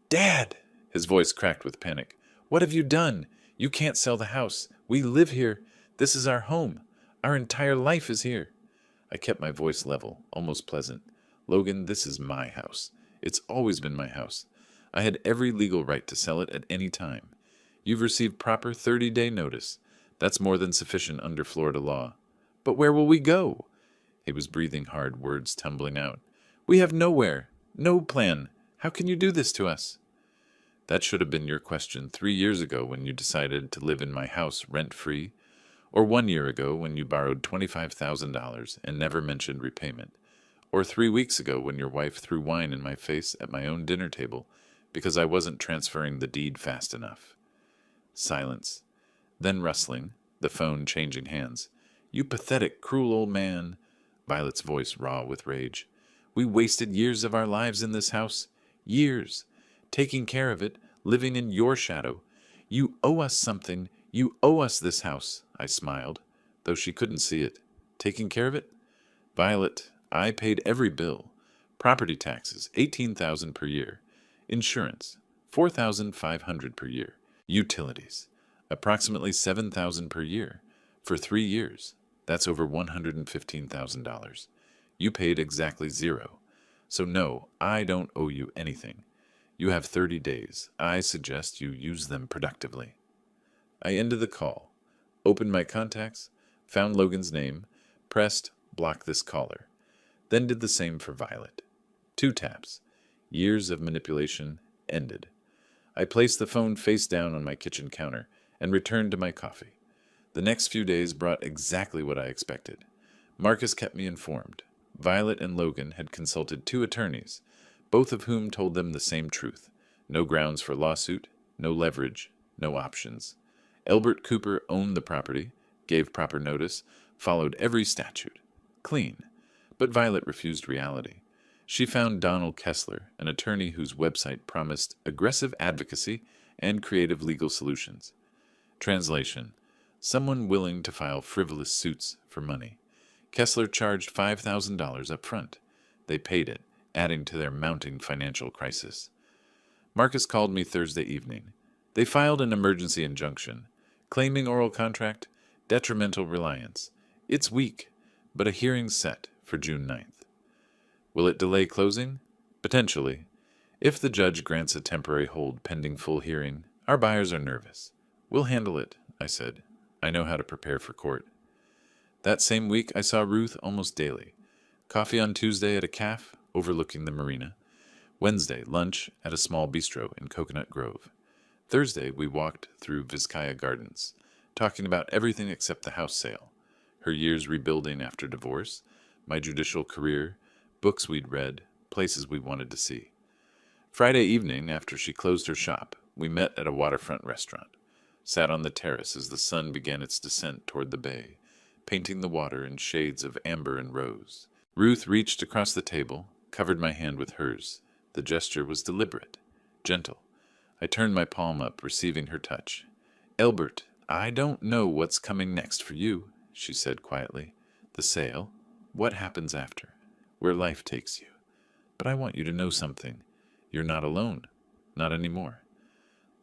Dad! His voice cracked with panic. What have you done? You can't sell the house. We live here. This is our home. Our entire life is here. I kept my voice level, almost pleasant. Logan, this is my house. It's always been my house. I had every legal right to sell it at any time. You've received proper 30-day notice. That's more than sufficient under Florida law. But where will we go? He was breathing hard, words tumbling out. We have nowhere. No plan. How can you do this to us? That should have been your question 3 years ago when you decided to live in my house rent-free, or 1 year ago when you borrowed $25,000 and never mentioned repayment, or 3 weeks ago when your wife threw wine in my face at my own dinner table because I wasn't transferring the deed fast enough. Silence. Then rustling, the phone changing hands. You pathetic, cruel old man. Violet's voice raw with rage. We wasted years of our lives in this house. Years. Taking care of it, living in your shadow. You owe us something. You owe us this house. I smiled, though she couldn't see it. Taking care of it? Violet, I paid every bill. Property taxes, $18,000 per year. Insurance, $4,500 per year. Utilities, approximately $7,000 per year. For 3 years, that's over $115,000. You paid exactly 0. So no, I don't owe you anything. You have 30 days. I suggest you use them productively. I ended the call, opened my contacts, found Logan's name, pressed block this caller, then did the same for Violet. 2 taps. Years of manipulation ended. I placed the phone face down on my kitchen counter and returned to my coffee. The next few days brought exactly what I expected. Marcus kept me informed. Violet and Logan had consulted 2 attorneys, both of whom told them the same truth. No grounds for lawsuit, no leverage, no options. Elbert Cooper owned the property, gave proper notice, followed every statute. Clean. But Violet refused reality. She found Donald Kessler, an attorney whose website promised aggressive advocacy and creative legal solutions. Translation: someone willing to file frivolous suits for money. Kessler charged $5,000 up front. They paid it, adding to their mounting financial crisis. Marcus called me Thursday evening. They filed an emergency injunction, claiming oral contract, detrimental reliance. It's weak, but a hearing set for June 9th. Will it delay closing? Potentially. If the judge grants a temporary hold pending full hearing, our buyers are nervous. We'll handle it, I said. I know how to prepare for court. That same week, I saw Ruth almost daily. Coffee on Tuesday at a cafe overlooking the marina. Wednesday, lunch at a small bistro in Coconut Grove. Thursday, we walked through Vizcaya Gardens, talking about everything except the house sale, her years rebuilding after divorce, my judicial career, books we'd read, places we wanted to see. Friday evening, after she closed her shop, we met at a waterfront restaurant, sat on the terrace as the sun began its descent toward the bay, painting the water in shades of amber and rose. Ruth reached across the table, covered my hand with hers. The gesture was deliberate, gentle. I turned my palm up, receiving her touch. "Elbert, I don't know what's coming next for you," she said quietly. "The sale, what happens after, where life takes you. But I want you to know something. You're not alone. Not anymore."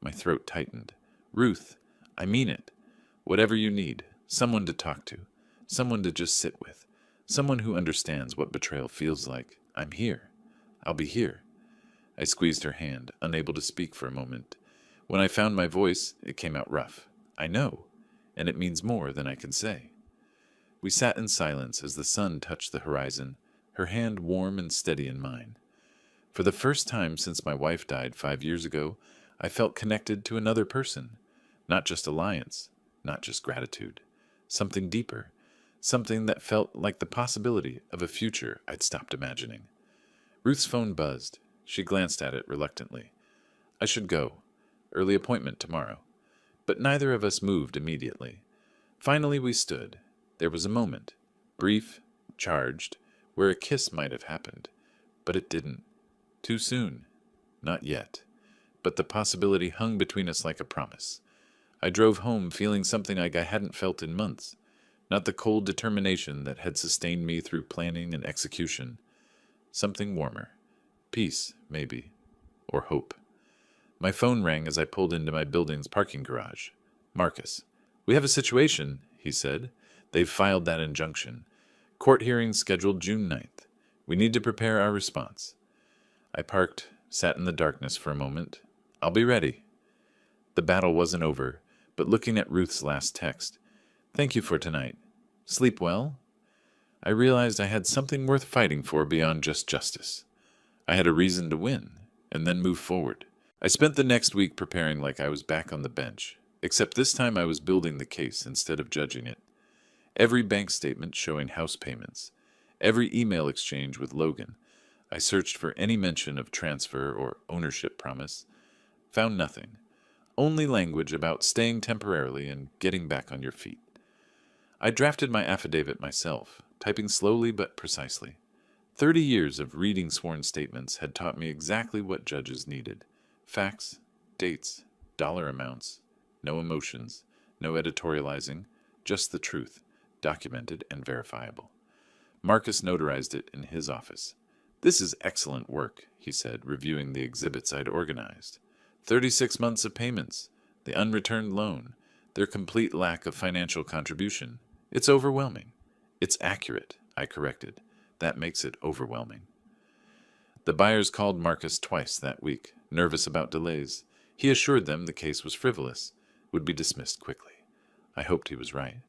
My throat tightened. "Ruth, I mean it. Whatever you need, someone to talk to, someone to just sit with, someone who understands what betrayal feels like. I'm here. I'll be here." I squeezed her hand, unable to speak for a moment. When I found my voice, it came out rough. "I know, and it means more than I can say." We sat in silence as the sun touched the horizon, her hand warm and steady in mine. For the first time since my wife died 5 years ago, I felt connected to another person. Not just alliance, not just gratitude. Something deeper, something that felt like the possibility of a future I'd stopped imagining. Ruth's phone buzzed. She glanced at it reluctantly. I should go. Early appointment tomorrow. But neither of us moved immediately. Finally we stood. There was a moment, brief, charged, where a kiss might have happened. But it didn't. Too soon. Not yet. But the possibility hung between us like a promise. I drove home feeling something like I hadn't felt in months. Not the cold determination that had sustained me through planning and execution. Something warmer. Peace, maybe. Or hope. My phone rang as I pulled into my building's parking garage. "Marcus, we have a situation," he said. "They've filed that injunction. Court hearing scheduled June 9th. We need to prepare our response." I parked, sat in the darkness for a moment. "I'll be ready." The battle wasn't over, but looking at Ruth's last text, "Thank you for tonight. Sleep well?" I realized I had something worth fighting for beyond just justice. I had a reason to win, and then move forward. I spent the next week preparing like I was back on the bench, except this time I was building the case instead of judging it. Every bank statement showing house payments, every email exchange with Logan. I searched for any mention of transfer or ownership promise. Found nothing. Only language about staying temporarily and getting back on your feet. I drafted my affidavit myself, typing slowly but precisely. 30 years of reading sworn statements had taught me exactly what judges needed. Facts, dates, dollar amounts, no emotions, no editorializing, just the truth, documented and verifiable. Marcus notarized it in his office. "This is excellent work," he said, reviewing the exhibits I'd organized. 36 months of payments, the unreturned loan, their complete lack of financial contribution. It's overwhelming. It's accurate, I corrected. That makes it overwhelming. The buyers called Marcus twice that week, nervous about delays. He assured them the case was frivolous, would be dismissed quickly. I hoped he was right.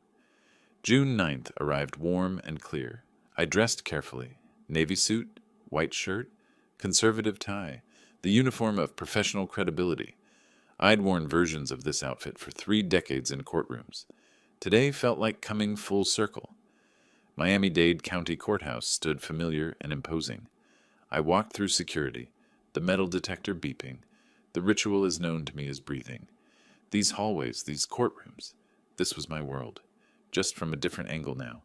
June 9th arrived warm and clear. I dressed carefully. Navy suit, white shirt, conservative tie, the uniform of professional credibility. I'd worn versions of this outfit for 3 decades in courtrooms. Today felt like coming full circle. Miami-Dade County Courthouse stood familiar and imposing. I walked through security, the metal detector beeping. The ritual is known to me as breathing. These hallways, these courtrooms, this was my world, just from a different angle now.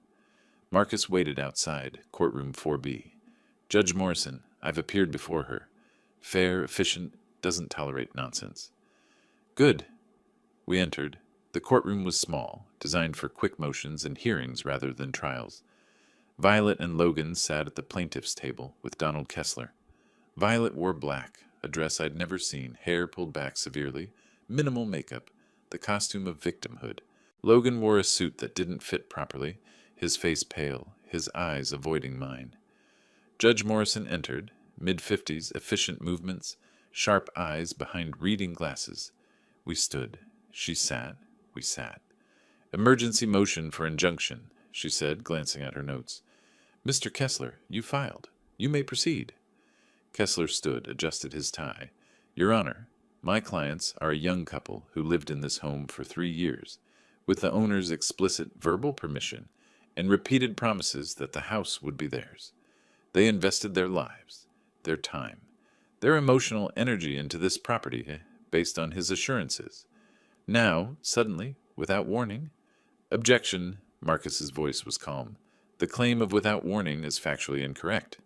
Marcus waited outside, courtroom 4B. "Judge Morrison, I've appeared before her. Fair, efficient, doesn't tolerate nonsense." "Good." We entered. The courtroom was small, designed for quick motions and hearings rather than trials. Violet and Logan sat at the plaintiff's table with Donald Kessler. Violet wore black, a dress I'd never seen, hair pulled back severely, minimal makeup, the costume of victimhood. Logan wore a suit that didn't fit properly, his face pale, his eyes avoiding mine. Judge Morrison entered, mid-50s, efficient movements, sharp eyes behind reading glasses. We stood. She sat. We sat. Emergency motion for injunction, she said, glancing at her notes. Mr. Kessler, you filed. You may proceed. Kessler stood, adjusted his tie. Your Honor, my clients are a young couple who lived in this home for 3 years, with the owner's explicit verbal permission and repeated promises that the house would be theirs. They invested their lives, their time, their emotional energy into this property based on his assurances. Now, suddenly, without warning, objection, Marcus's voice was calm. The claim of without warning is factually incorrect.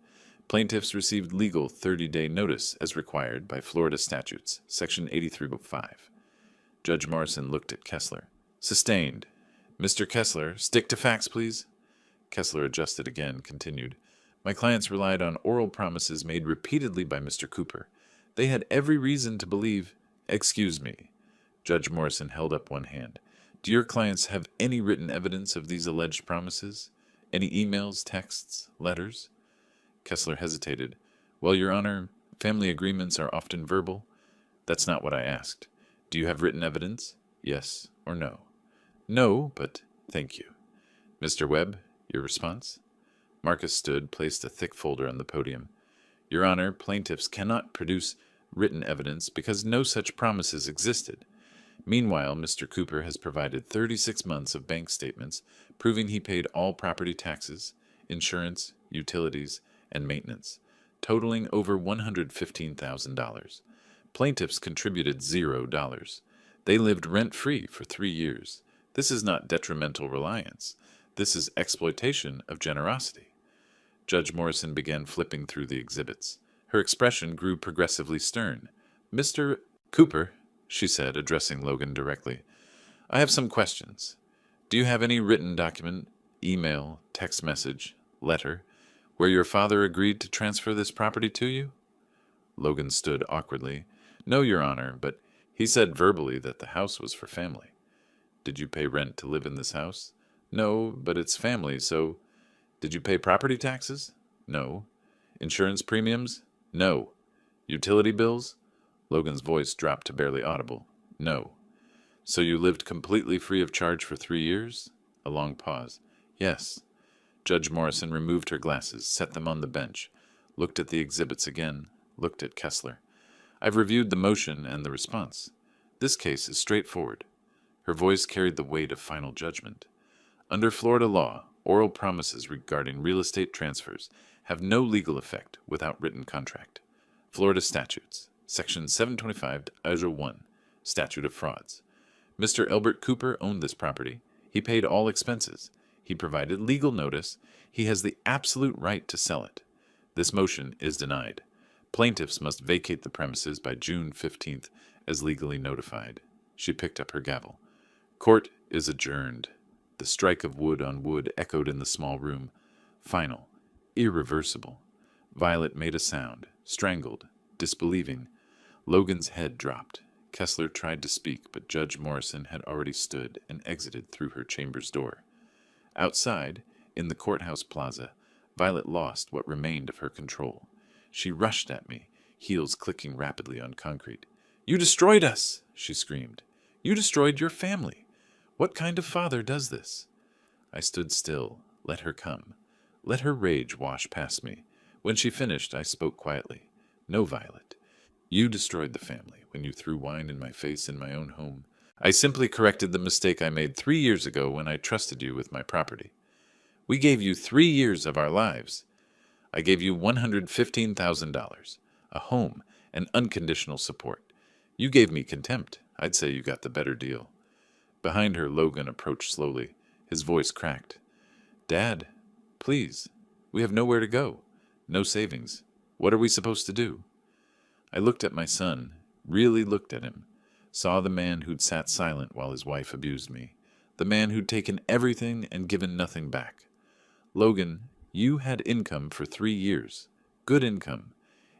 Plaintiffs received legal 30-day notice as required by Florida statutes, Section 8305. Judge Morrison looked at Kessler. Sustained. Mr. Kessler, stick to facts, please. Kessler adjusted again, continued. My clients relied on oral promises made repeatedly by Mr. Cooper. They had every reason to believe... Excuse me. Judge Morrison held up one hand. Do your clients have any written evidence of these alleged promises? Any emails, texts, letters? Kessler hesitated. Well, Your Honor, family agreements are often verbal. That's not what I asked. Do you have written evidence? Yes or no? No, but thank you. Mr. Webb, your response? Marcus stood, placed a thick folder on the podium. Your Honor, plaintiffs cannot produce written evidence because no such promises existed. Meanwhile, Mr. Cooper has provided 36 months of bank statements proving he paid all property taxes, insurance, utilities, and maintenance, totaling over $115,000. Plaintiffs contributed $0. They lived rent-free for 3 years. This is not detrimental reliance. This is exploitation of generosity. Judge Morrison began flipping through the exhibits. Her expression grew progressively stern. Mr. Cooper, she said, addressing Logan directly, I have some questions. Do you have any written document, email, text message, letter, where your father agreed to transfer this property to you? Logan stood awkwardly. No, Your Honor, but he said verbally that the house was for family. Did you pay rent to live in this house? No, but it's family, so... Did you pay property taxes? No. Insurance premiums? No. Utility bills? Logan's voice dropped to barely audible. No. So you lived completely free of charge for 3 years? A long pause. Yes. Judge Morrison removed her glasses, set them on the bench, looked at the exhibits again, looked at Kessler. I've reviewed the motion and the response. This case is straightforward. Her voice carried the weight of final judgment. Under Florida law, oral promises regarding real estate transfers have no legal effect without written contract. Florida statutes, Section 725-1, Statute of Frauds. Mr. Elbert Cooper owned this property. He paid all expenses. He provided legal notice. He has the absolute right to sell it. This motion is denied. Plaintiffs must vacate the premises by June 15th as legally notified. She picked up her gavel. Court is adjourned. The strike of wood on wood echoed in the small room. Final. Irreversible. Violet made a sound, strangled, disbelieving. Logan's head dropped. Kessler tried to speak, but Judge Morrison had already stood and exited through her chamber's door. Outside, in the courthouse plaza, Violet lost what remained of her control. She rushed at me, heels clicking rapidly on concrete. You destroyed us, she screamed. You destroyed your family. What kind of father does this? I stood still, let her come. Let her rage wash past me. When she finished, I spoke quietly. No, Violet. You destroyed the family when you threw wine in my face in my own home. I simply corrected the mistake I made 3 years ago when I trusted you with my property. We gave you 3 years of our lives. I gave you $115,000, a home, and unconditional support. You gave me contempt. I'd say you got the better deal. Behind her, Logan approached slowly. His voice cracked. Dad, please. We have nowhere to go. No savings. What are we supposed to do? I looked at my son, really looked at him, saw the man who'd sat silent while his wife abused me, the man who'd taken everything and given nothing back. Logan, You had income for 3 years. Good income.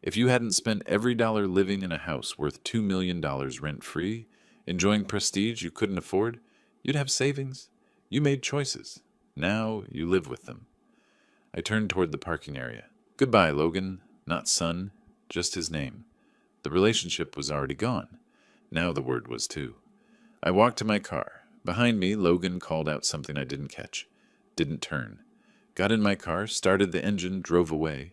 If you hadn't spent every dollar living in a house worth $2 million rent-free, enjoying prestige you couldn't afford, you'd have savings. You made choices. Now you live with them. I turned toward the parking area. Goodbye, Logan. Not son, just his name. The relationship was already gone. Now the word was too. I walked to my car. Behind me, Logan called out something I didn't catch. Didn't turn. Got in my car, started the engine, drove away.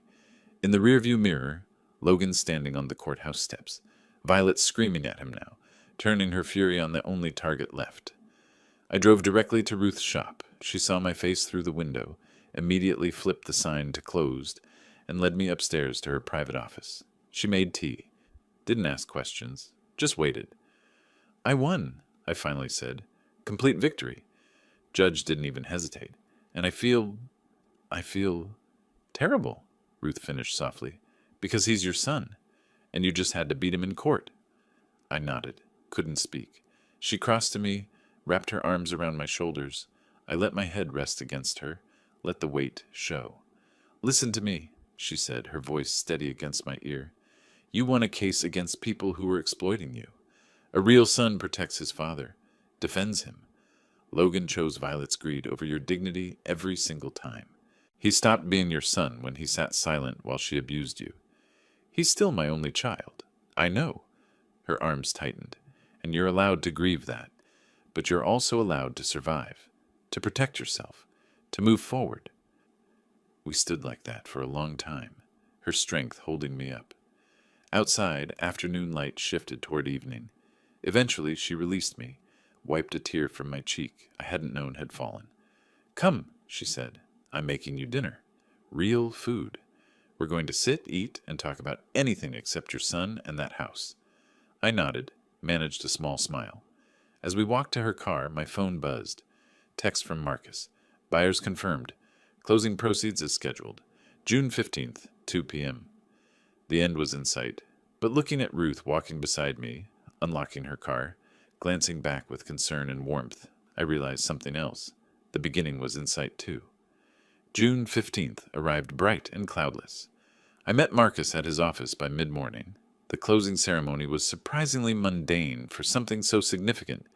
In the rearview mirror, Logan standing on the courthouse steps. Violet screaming at him now, turning her fury on the only target left. I drove directly to Ruth's shop. She saw my face through the window, immediately flipped the sign to closed, and led me upstairs to her private office. She made tea. Didn't ask questions. Just waited. I won, I finally said. Complete victory. Judge didn't even hesitate. And I feel terrible, Ruth finished softly, because he's your son, and you just had to beat him in court. I nodded, couldn't speak. She crossed to me, wrapped her arms around my shoulders. I let my head rest against her, let the weight show. Listen to me, she said, her voice steady against my ear. You won a case against people who were exploiting you. A real son protects his father, defends him. Logan chose Violet's greed over your dignity every single time. He stopped being your son when he sat silent while she abused you. He's still my only child. I know. Her arms tightened. And you're allowed to grieve that. But you're also allowed to survive, to protect yourself, to move forward. We stood like that for a long time, her strength holding me up. Outside, afternoon light shifted toward evening. Eventually, she released me, wiped a tear from my cheek I hadn't known had fallen. Come, she said. I'm making you dinner. Real food. We're going to sit, eat, and talk about anything except your son and that house. I nodded, managed a small smile. As we walked to her car, my phone buzzed. Text from Marcus. Buyers confirmed. Closing proceeds as scheduled. June 15th, 2 p.m. The end was in sight, but looking at Ruth walking beside me, unlocking her car, glancing back with concern and warmth, I realized something else. The beginning was in sight too. June 15th arrived bright and cloudless. I met Marcus at his office by mid-morning. The closing ceremony was surprisingly mundane for something so significant.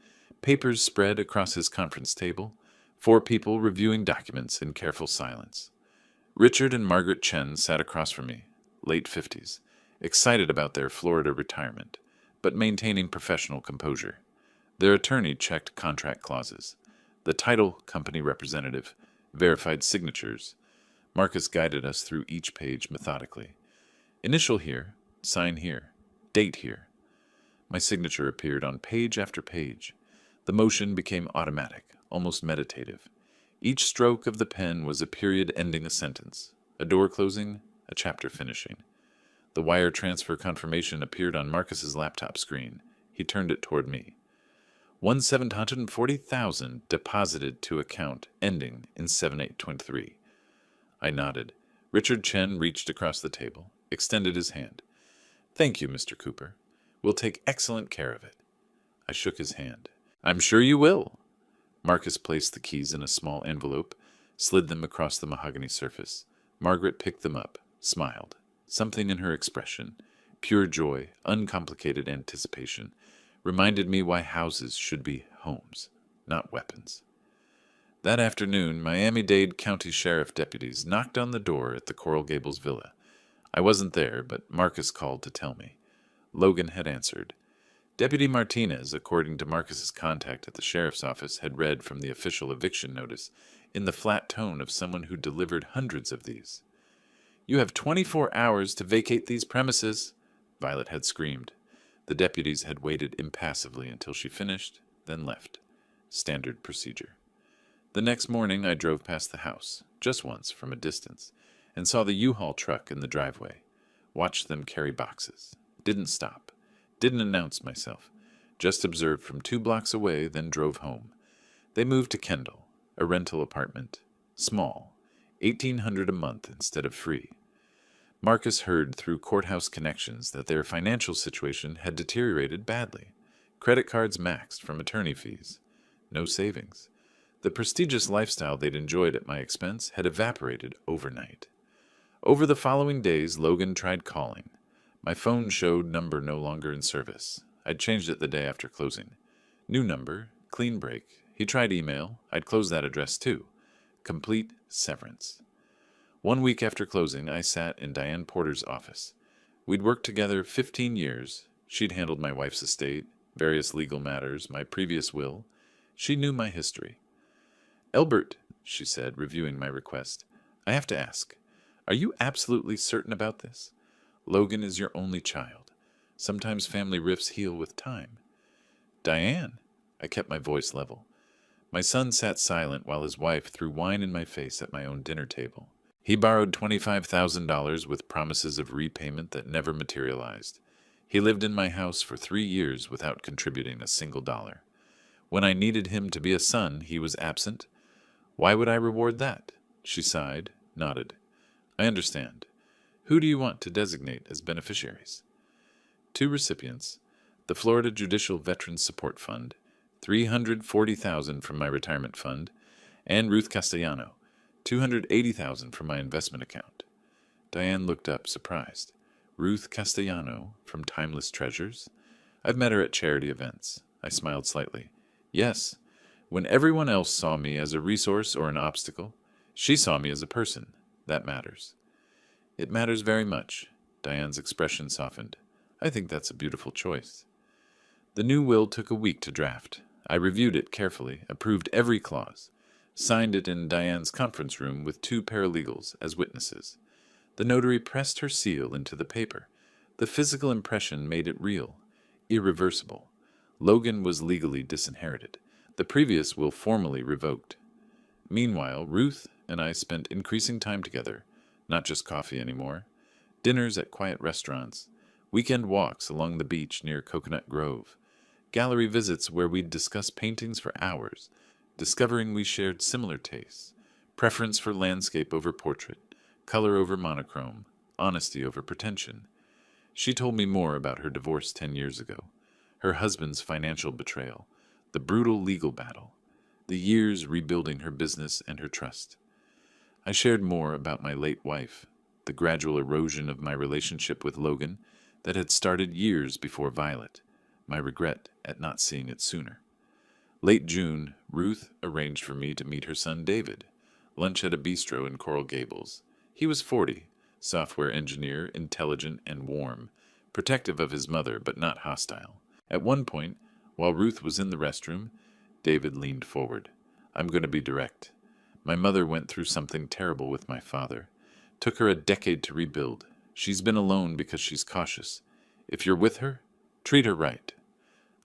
Papers spread across his conference table, 4 people reviewing documents in careful silence. Richard and Margaret Chen sat across from me, late 50s, excited about their Florida retirement, but maintaining professional composure. Their attorney checked contract clauses. The title company representative verified signatures. Marcus guided us through each page methodically. Initial here, sign here, date here. My signature appeared on page after page. The motion became automatic, almost meditative. Each stroke of the pen was a period ending a sentence, a door closing, a chapter finishing. The wire transfer confirmation appeared on Marcus's laptop screen. He turned it toward me. 1,740,000 deposited to account ending in 7823. I nodded. Richard Chen reached across the table, extended his hand. Thank you, Mr. Cooper. We'll take excellent care of it. I shook his hand. I'm sure you will. Marcus placed the keys in a small envelope, slid them across the mahogany surface. Margaret picked them up, smiled. Something in her expression, pure joy, uncomplicated anticipation, reminded me why houses should be homes, not weapons. That afternoon, Miami-Dade County Sheriff deputies knocked on the door at the Coral Gables villa. I wasn't there, but Marcus called to tell me. Logan had answered. Deputy Martinez, according to Marcus's contact at the sheriff's office, had read from the official eviction notice in the flat tone of someone who delivered hundreds of these. You have 24 hours to vacate these premises, Violet had screamed. The deputies had waited impassively until she finished, then left. Standard procedure. The next morning I drove past the house, just once from a distance, and saw the U-Haul truck in the driveway. Watched them carry boxes. Didn't stop. Didn't announce myself. Just observed from 2 blocks away, then drove home. They moved to Kendall, a rental apartment. Small. $1,800 a month instead of free. Marcus heard through courthouse connections that their financial situation had deteriorated badly. Credit cards maxed from attorney fees. No savings. The prestigious lifestyle they'd enjoyed at my expense had evaporated overnight. Over the following days, Logan tried calling. My phone showed number no longer in service. I'd changed it the day after closing. New number, clean break. He tried email. I'd closed that address too. Complete severance. 1 week after closing, I sat in Diane Porter's office. We'd worked together 15 years. She'd handled my wife's estate, various legal matters, my previous will. She knew my history. "Elbert," she said, reviewing my request, "I have to ask, are you absolutely certain about this? Logan is your only child. Sometimes family rifts heal with time." "Diane," I kept my voice level. My son sat silent while his wife threw wine in my face at my own dinner table. He borrowed $25,000 with promises of repayment that never materialized. He lived in my house for 3 years without contributing a single dollar. When I needed him to be a son, he was absent. Why would I reward that? She sighed, nodded. I understand. Who do you want to designate as beneficiaries? 2 recipients, the Florida Judicial Veterans Support Fund, $340,000 from my retirement fund, and Ruth Castellano, $280,000 from my investment account. Diane looked up, surprised. Ruth Castellano from Timeless Treasures? I've met her at charity events. I smiled slightly. Yes, when everyone else saw me as a resource or an obstacle, she saw me as a person. That matters. It matters very much. Diane's expression softened. I think that's a beautiful choice. The new will took a week to draft. I reviewed it carefully, approved every clause, signed it in Diane's conference room with 2 paralegals as witnesses. The notary pressed her seal into the paper. The physical impression made it real, irreversible. Logan was legally disinherited. The previous will formally revoked. Meanwhile, Ruth and I spent increasing time together, not just coffee anymore, dinners at quiet restaurants, weekend walks along the beach near Coconut Grove, gallery visits where we'd discuss paintings for hours, discovering we shared similar tastes, preference for landscape over portrait, color over monochrome, honesty over pretension. She told me more about her divorce 10 years ago, her husband's financial betrayal, the brutal legal battle, the years rebuilding her business and her trust. I shared more about my late wife, the gradual erosion of my relationship with Logan that had started years before Violet, my regret at not seeing it sooner. Late June, Ruth arranged for me to meet her son David, lunch at a bistro in Coral Gables. He was 40, software engineer, intelligent and warm, protective of his mother but not hostile. At one point, while Ruth was in the restroom, David leaned forward. I'm going to be direct. My mother went through something terrible with my father. Took her a decade to rebuild. She's been alone because she's cautious. If you're with her, treat her right.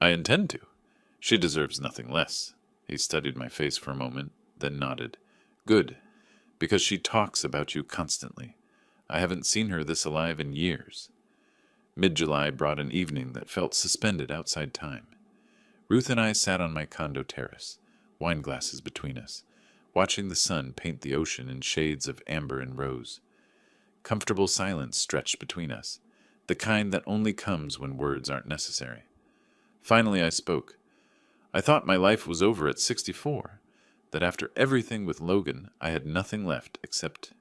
I intend to. She deserves nothing less. He studied my face for a moment, then nodded. Good, because she talks about you constantly. I haven't seen her this alive in years. Mid-July brought an evening that felt suspended outside time. Ruth and I sat on my condo terrace, wine glasses between us, watching the sun paint the ocean in shades of amber and rose. Comfortable silence stretched between us, the kind that only comes when words aren't necessary. Finally I spoke. I thought my life was over at 64, that after everything with Logan I had nothing left except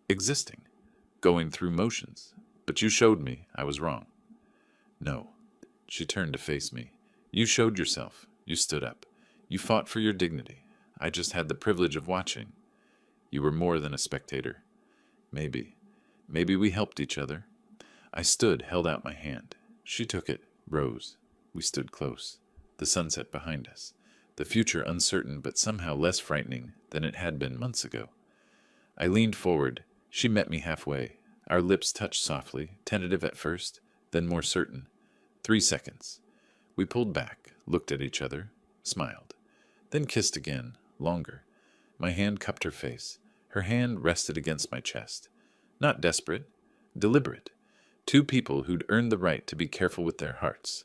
existing, going through motions. But you showed me I was wrong. No. She turned to face me. You showed yourself. You stood up. You fought for your dignity. I just had the privilege of watching. You were more than a spectator. Maybe we helped each other. I stood, held out my hand. She took it, rose. We stood close. The sunset behind us. The future uncertain but somehow less frightening than it had been months ago. I leaned forward. She met me halfway. Our lips touched softly, tentative at first, then more certain. 3 seconds. We pulled back, looked at each other, smiled, then kissed again, longer. My hand cupped her face. Her hand rested against my chest. Not desperate, deliberate. 2 people who'd earned the right to be careful with their hearts.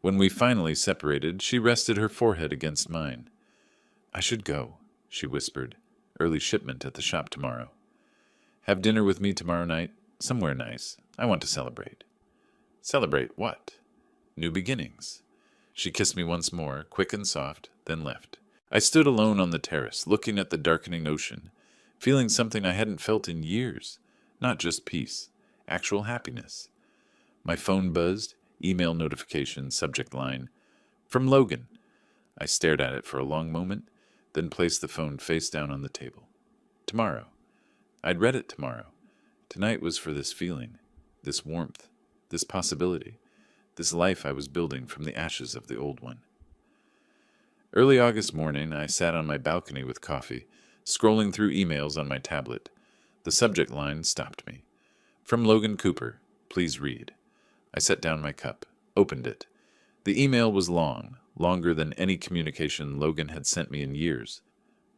When we finally separated, she rested her forehead against mine. I should go, she whispered. Early shipment at the shop tomorrow. Have dinner with me tomorrow night, somewhere nice. I want to celebrate. Celebrate what? New beginnings. She kissed me once more, quick and soft, then left. I stood alone on the terrace, looking at the darkening ocean, feeling something I hadn't felt in years. Not just peace, actual happiness. My phone buzzed, email notification, subject line, "From Logan." I stared at it for a long moment, then placed the phone face down on the table. Tomorrow. I'd read it tomorrow. Tonight was for this feeling, this warmth, this possibility, this life I was building from the ashes of the old one. Early August morning, I sat on my balcony with coffee, scrolling through emails on my tablet. The subject line stopped me. "From Logan Cooper, please read." I set down my cup, opened it. The email was long, longer than any communication Logan had sent me in years.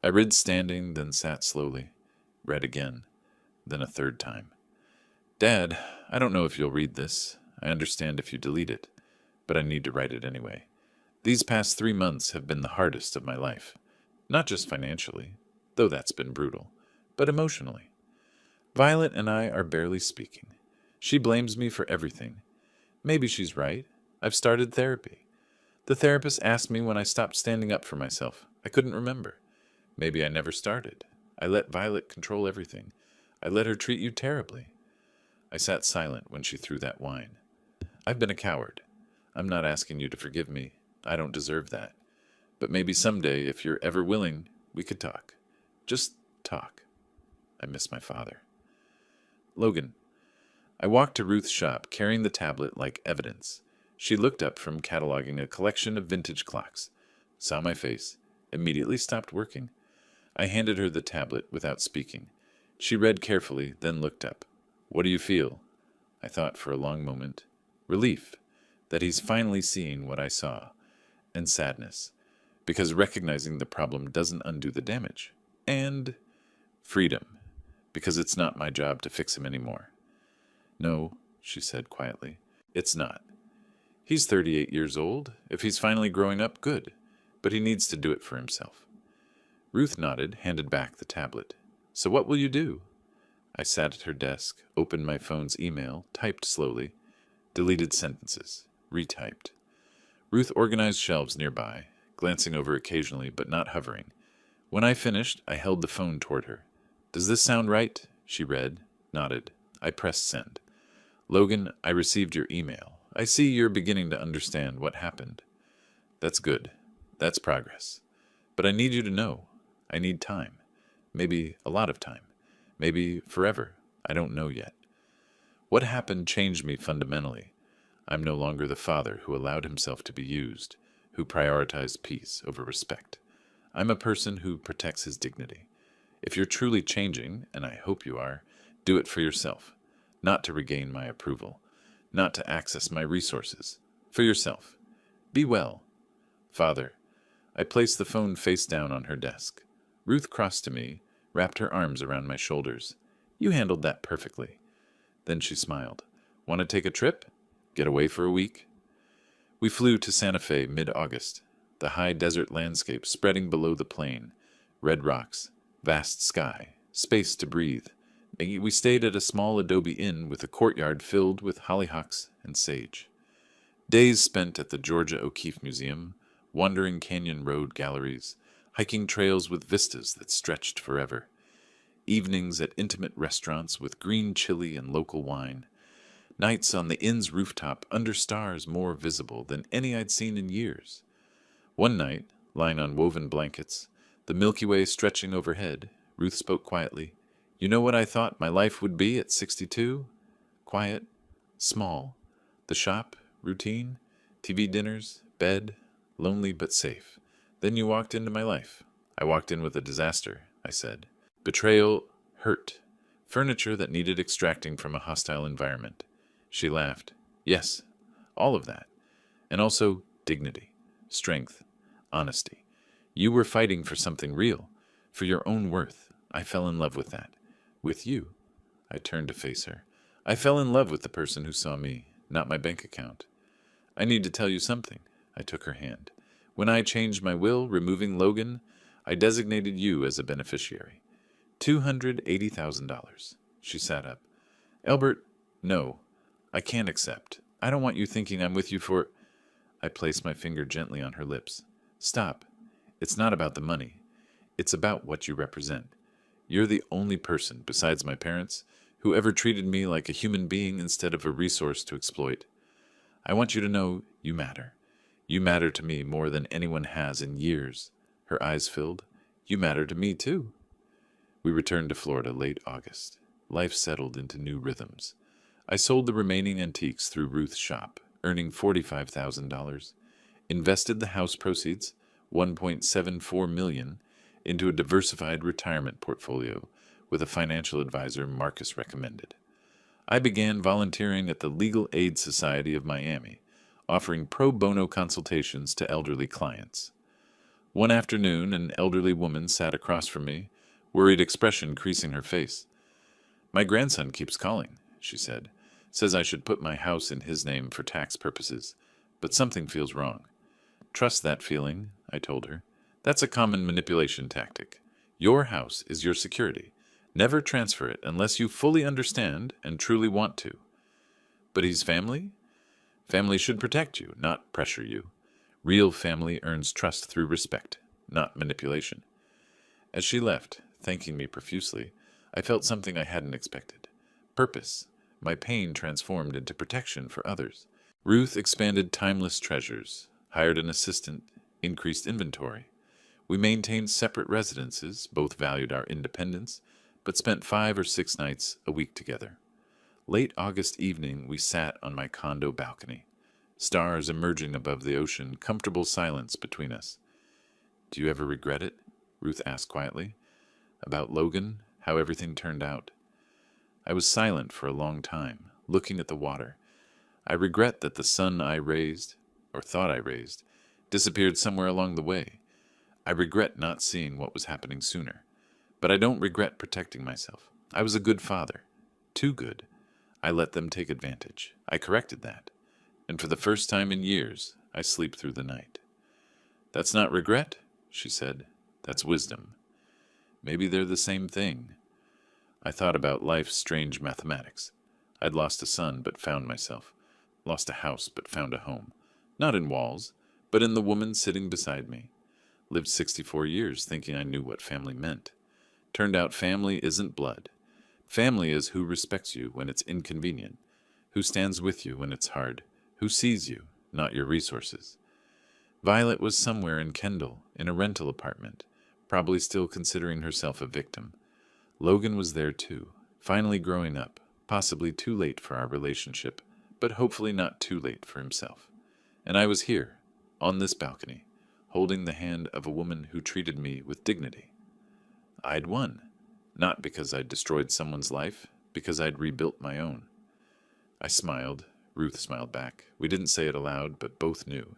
I read standing, then sat slowly, read again, then a third time. "Dad, I don't know if you'll read this. I understand if you delete it, but I need to write it anyway. These past 3 months have been the hardest of my life. Not just financially, though that's been brutal, but emotionally. Violet and I are barely speaking. She blames me for everything. Maybe she's right. I've started therapy. The therapist asked me when I stopped standing up for myself. I couldn't remember. Maybe I never started. I let Violet control everything. I let her treat you terribly." I sat silent when she threw that wine. "I've been a coward. I'm not asking you to forgive me. I don't deserve that. But maybe someday, if you're ever willing, we could talk. Just talk. I miss my father." "Logan." I walked to Ruth's shop, carrying the tablet like evidence. She looked up from cataloging a collection of vintage clocks, saw my face, immediately stopped working. I handed her the tablet without speaking. She read carefully, then looked up. "What do you feel?" I thought for a long moment. Relief, that he's finally seeing what I saw, and sadness, because recognizing the problem doesn't undo the damage, and freedom, because it's not my job to fix him anymore. "No," she said quietly, "it's not. He's 38 years old. If he's finally growing up, good, but he needs to do it for himself." Ruth nodded, handed back the tablet. "So what will you do?" I sat at her desk, opened my phone's email, typed slowly, deleted sentences, retyped. Ruth organized shelves nearby, glancing over occasionally but not hovering. When I finished, I held the phone toward her. "Does this sound right?" She read, nodded. I pressed send. "Logan, I received your email. I see you're beginning to understand what happened. That's good. That's progress. But I need you to know. I need time. Maybe a lot of time. Maybe forever. I don't know yet. What happened changed me fundamentally. I'm no longer the father who allowed himself to be used, who prioritized peace over respect. I'm a person who protects his dignity. If you're truly changing, and I hope you are, do it for yourself, not to regain my approval, not to access my resources. For yourself. Be well. Father." I placed the phone face down on her desk. Ruth crossed to me, wrapped her arms around my shoulders. "You handled that perfectly." Then she smiled. "Want to take a trip? Get away for a week?" We flew to Santa Fe mid-August, the high desert landscape spreading below the plain, red rocks, vast sky, space to breathe. We stayed at a small adobe inn with a courtyard filled with hollyhocks and sage. Days spent at the Georgia O'Keeffe Museum, wandering canyon road galleries, hiking trails with vistas that stretched forever. Evenings at intimate restaurants with green chili and local wine. Nights on the inn's rooftop under stars more visible than any I'd seen in years. One night, lying on woven blankets, the Milky Way stretching overhead, Ruth spoke quietly. "You know what I thought my life would be at 62? Quiet, small. The shop, routine, TV dinners, bed, lonely but safe. Then you walked into my life. I walked in with a disaster," I said. "Betrayal, hurt, furniture that needed extracting from a hostile environment." She laughed. "Yes, all of that. And also dignity, strength, honesty. You were fighting for something real, for your own worth. I fell in love with that. With you." I turned to face her. "I fell in love with the person who saw me, not my bank account. I need to tell you something." I took her hand. "When I changed my will, removing Logan, I designated you as a beneficiary. $280,000. She sat up. "Albert, no. I can't accept. I don't want you thinking I'm with you for—" I placed my finger gently on her lips. "Stop. It's not about the money. It's about what you represent. You're the only person, besides my parents, who ever treated me like a human being instead of a resource to exploit. I want you to know you matter. You matter to me more than anyone has in years. Her eyes filled. You matter to me, too. We returned to Florida late August. Life settled into new rhythms. I sold the remaining antiques through Ruth's shop, earning $45,000, invested the house proceeds, $1.74 million, into a diversified retirement portfolio with a financial advisor Marcus recommended. I began volunteering at the Legal Aid Society of Miami, offering pro bono consultations to elderly clients. One afternoon, an elderly woman sat across from me, worried expression creasing her face. "My grandson keeps calling," she said. "Says I should put my house in his name for tax purposes, but something feels wrong." "Trust that feeling," I told her. "That's a common manipulation tactic. Your house is your security. Never transfer it unless you fully understand and truly want to." "But he's family?" "Family should protect you, not pressure you. Real family earns trust through respect, not manipulation." As she left, thanking me profusely, I felt something I hadn't expected. Purpose. My pain transformed into protection for others. Ruth expanded timeless treasures, hired an assistant, increased inventory. We maintained separate residences, both valued our independence, but spent 5 or 6 nights a week together. Late August evening, we sat on my condo balcony. Stars emerging above the ocean, comfortable silence between us. "Do you ever regret it?" Ruth asked quietly. "About Logan, how everything turned out?" I was silent for a long time, looking at the water. I regret that the son I raised, or thought I raised, disappeared somewhere along the way. I regret not seeing what was happening sooner. But I don't regret protecting myself. I was a good father. Too good. I let them take advantage. I corrected that. And for the first time in years, I sleep through the night. "That's not regret," she said. "That's wisdom." Maybe they're the same thing. I thought about life's strange mathematics. I'd lost a son, but found myself. Lost a house, but found a home. Not in walls, but in the woman sitting beside me. Lived 64 years thinking I knew what family meant. Turned out family isn't blood. Family is who respects you when it's inconvenient, who stands with you when it's hard, who sees you, not your resources. Violet was somewhere in Kendall, in a rental apartment, probably still considering herself a victim. Logan was there too, finally growing up, possibly too late for our relationship, but hopefully not too late for himself. And I was here, on this balcony, holding the hand of a woman who treated me with dignity. I'd won, not because I'd destroyed someone's life, because I'd rebuilt my own. I smiled. Ruth smiled back. We didn't say it aloud, but both knew.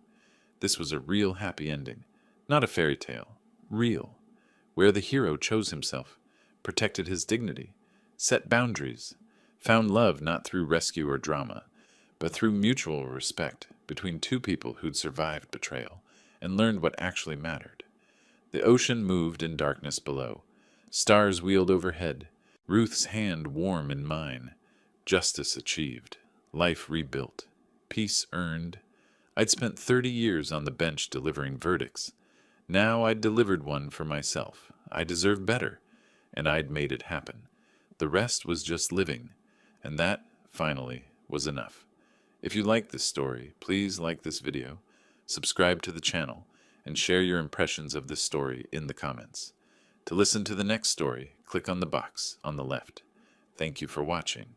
This was a real happy ending, not a fairy tale. Real, where the hero chose himself, protected his dignity, set boundaries, found love not through rescue or drama, but through mutual respect between two people who'd survived betrayal and learned what actually mattered. The ocean moved in darkness below. Stars wheeled overhead, Ruth's hand warm in mine. Justice achieved, life rebuilt, peace earned. I'd spent 30 years on the bench delivering verdicts. Now I'd delivered one for myself. I deserved better, and I'd made it happen. The rest was just living, and that, finally, was enough. If you like this story, please like this video, subscribe to the channel, and share your impressions of this story in the comments. To listen to the next story, click on the box on the left. Thank you for watching.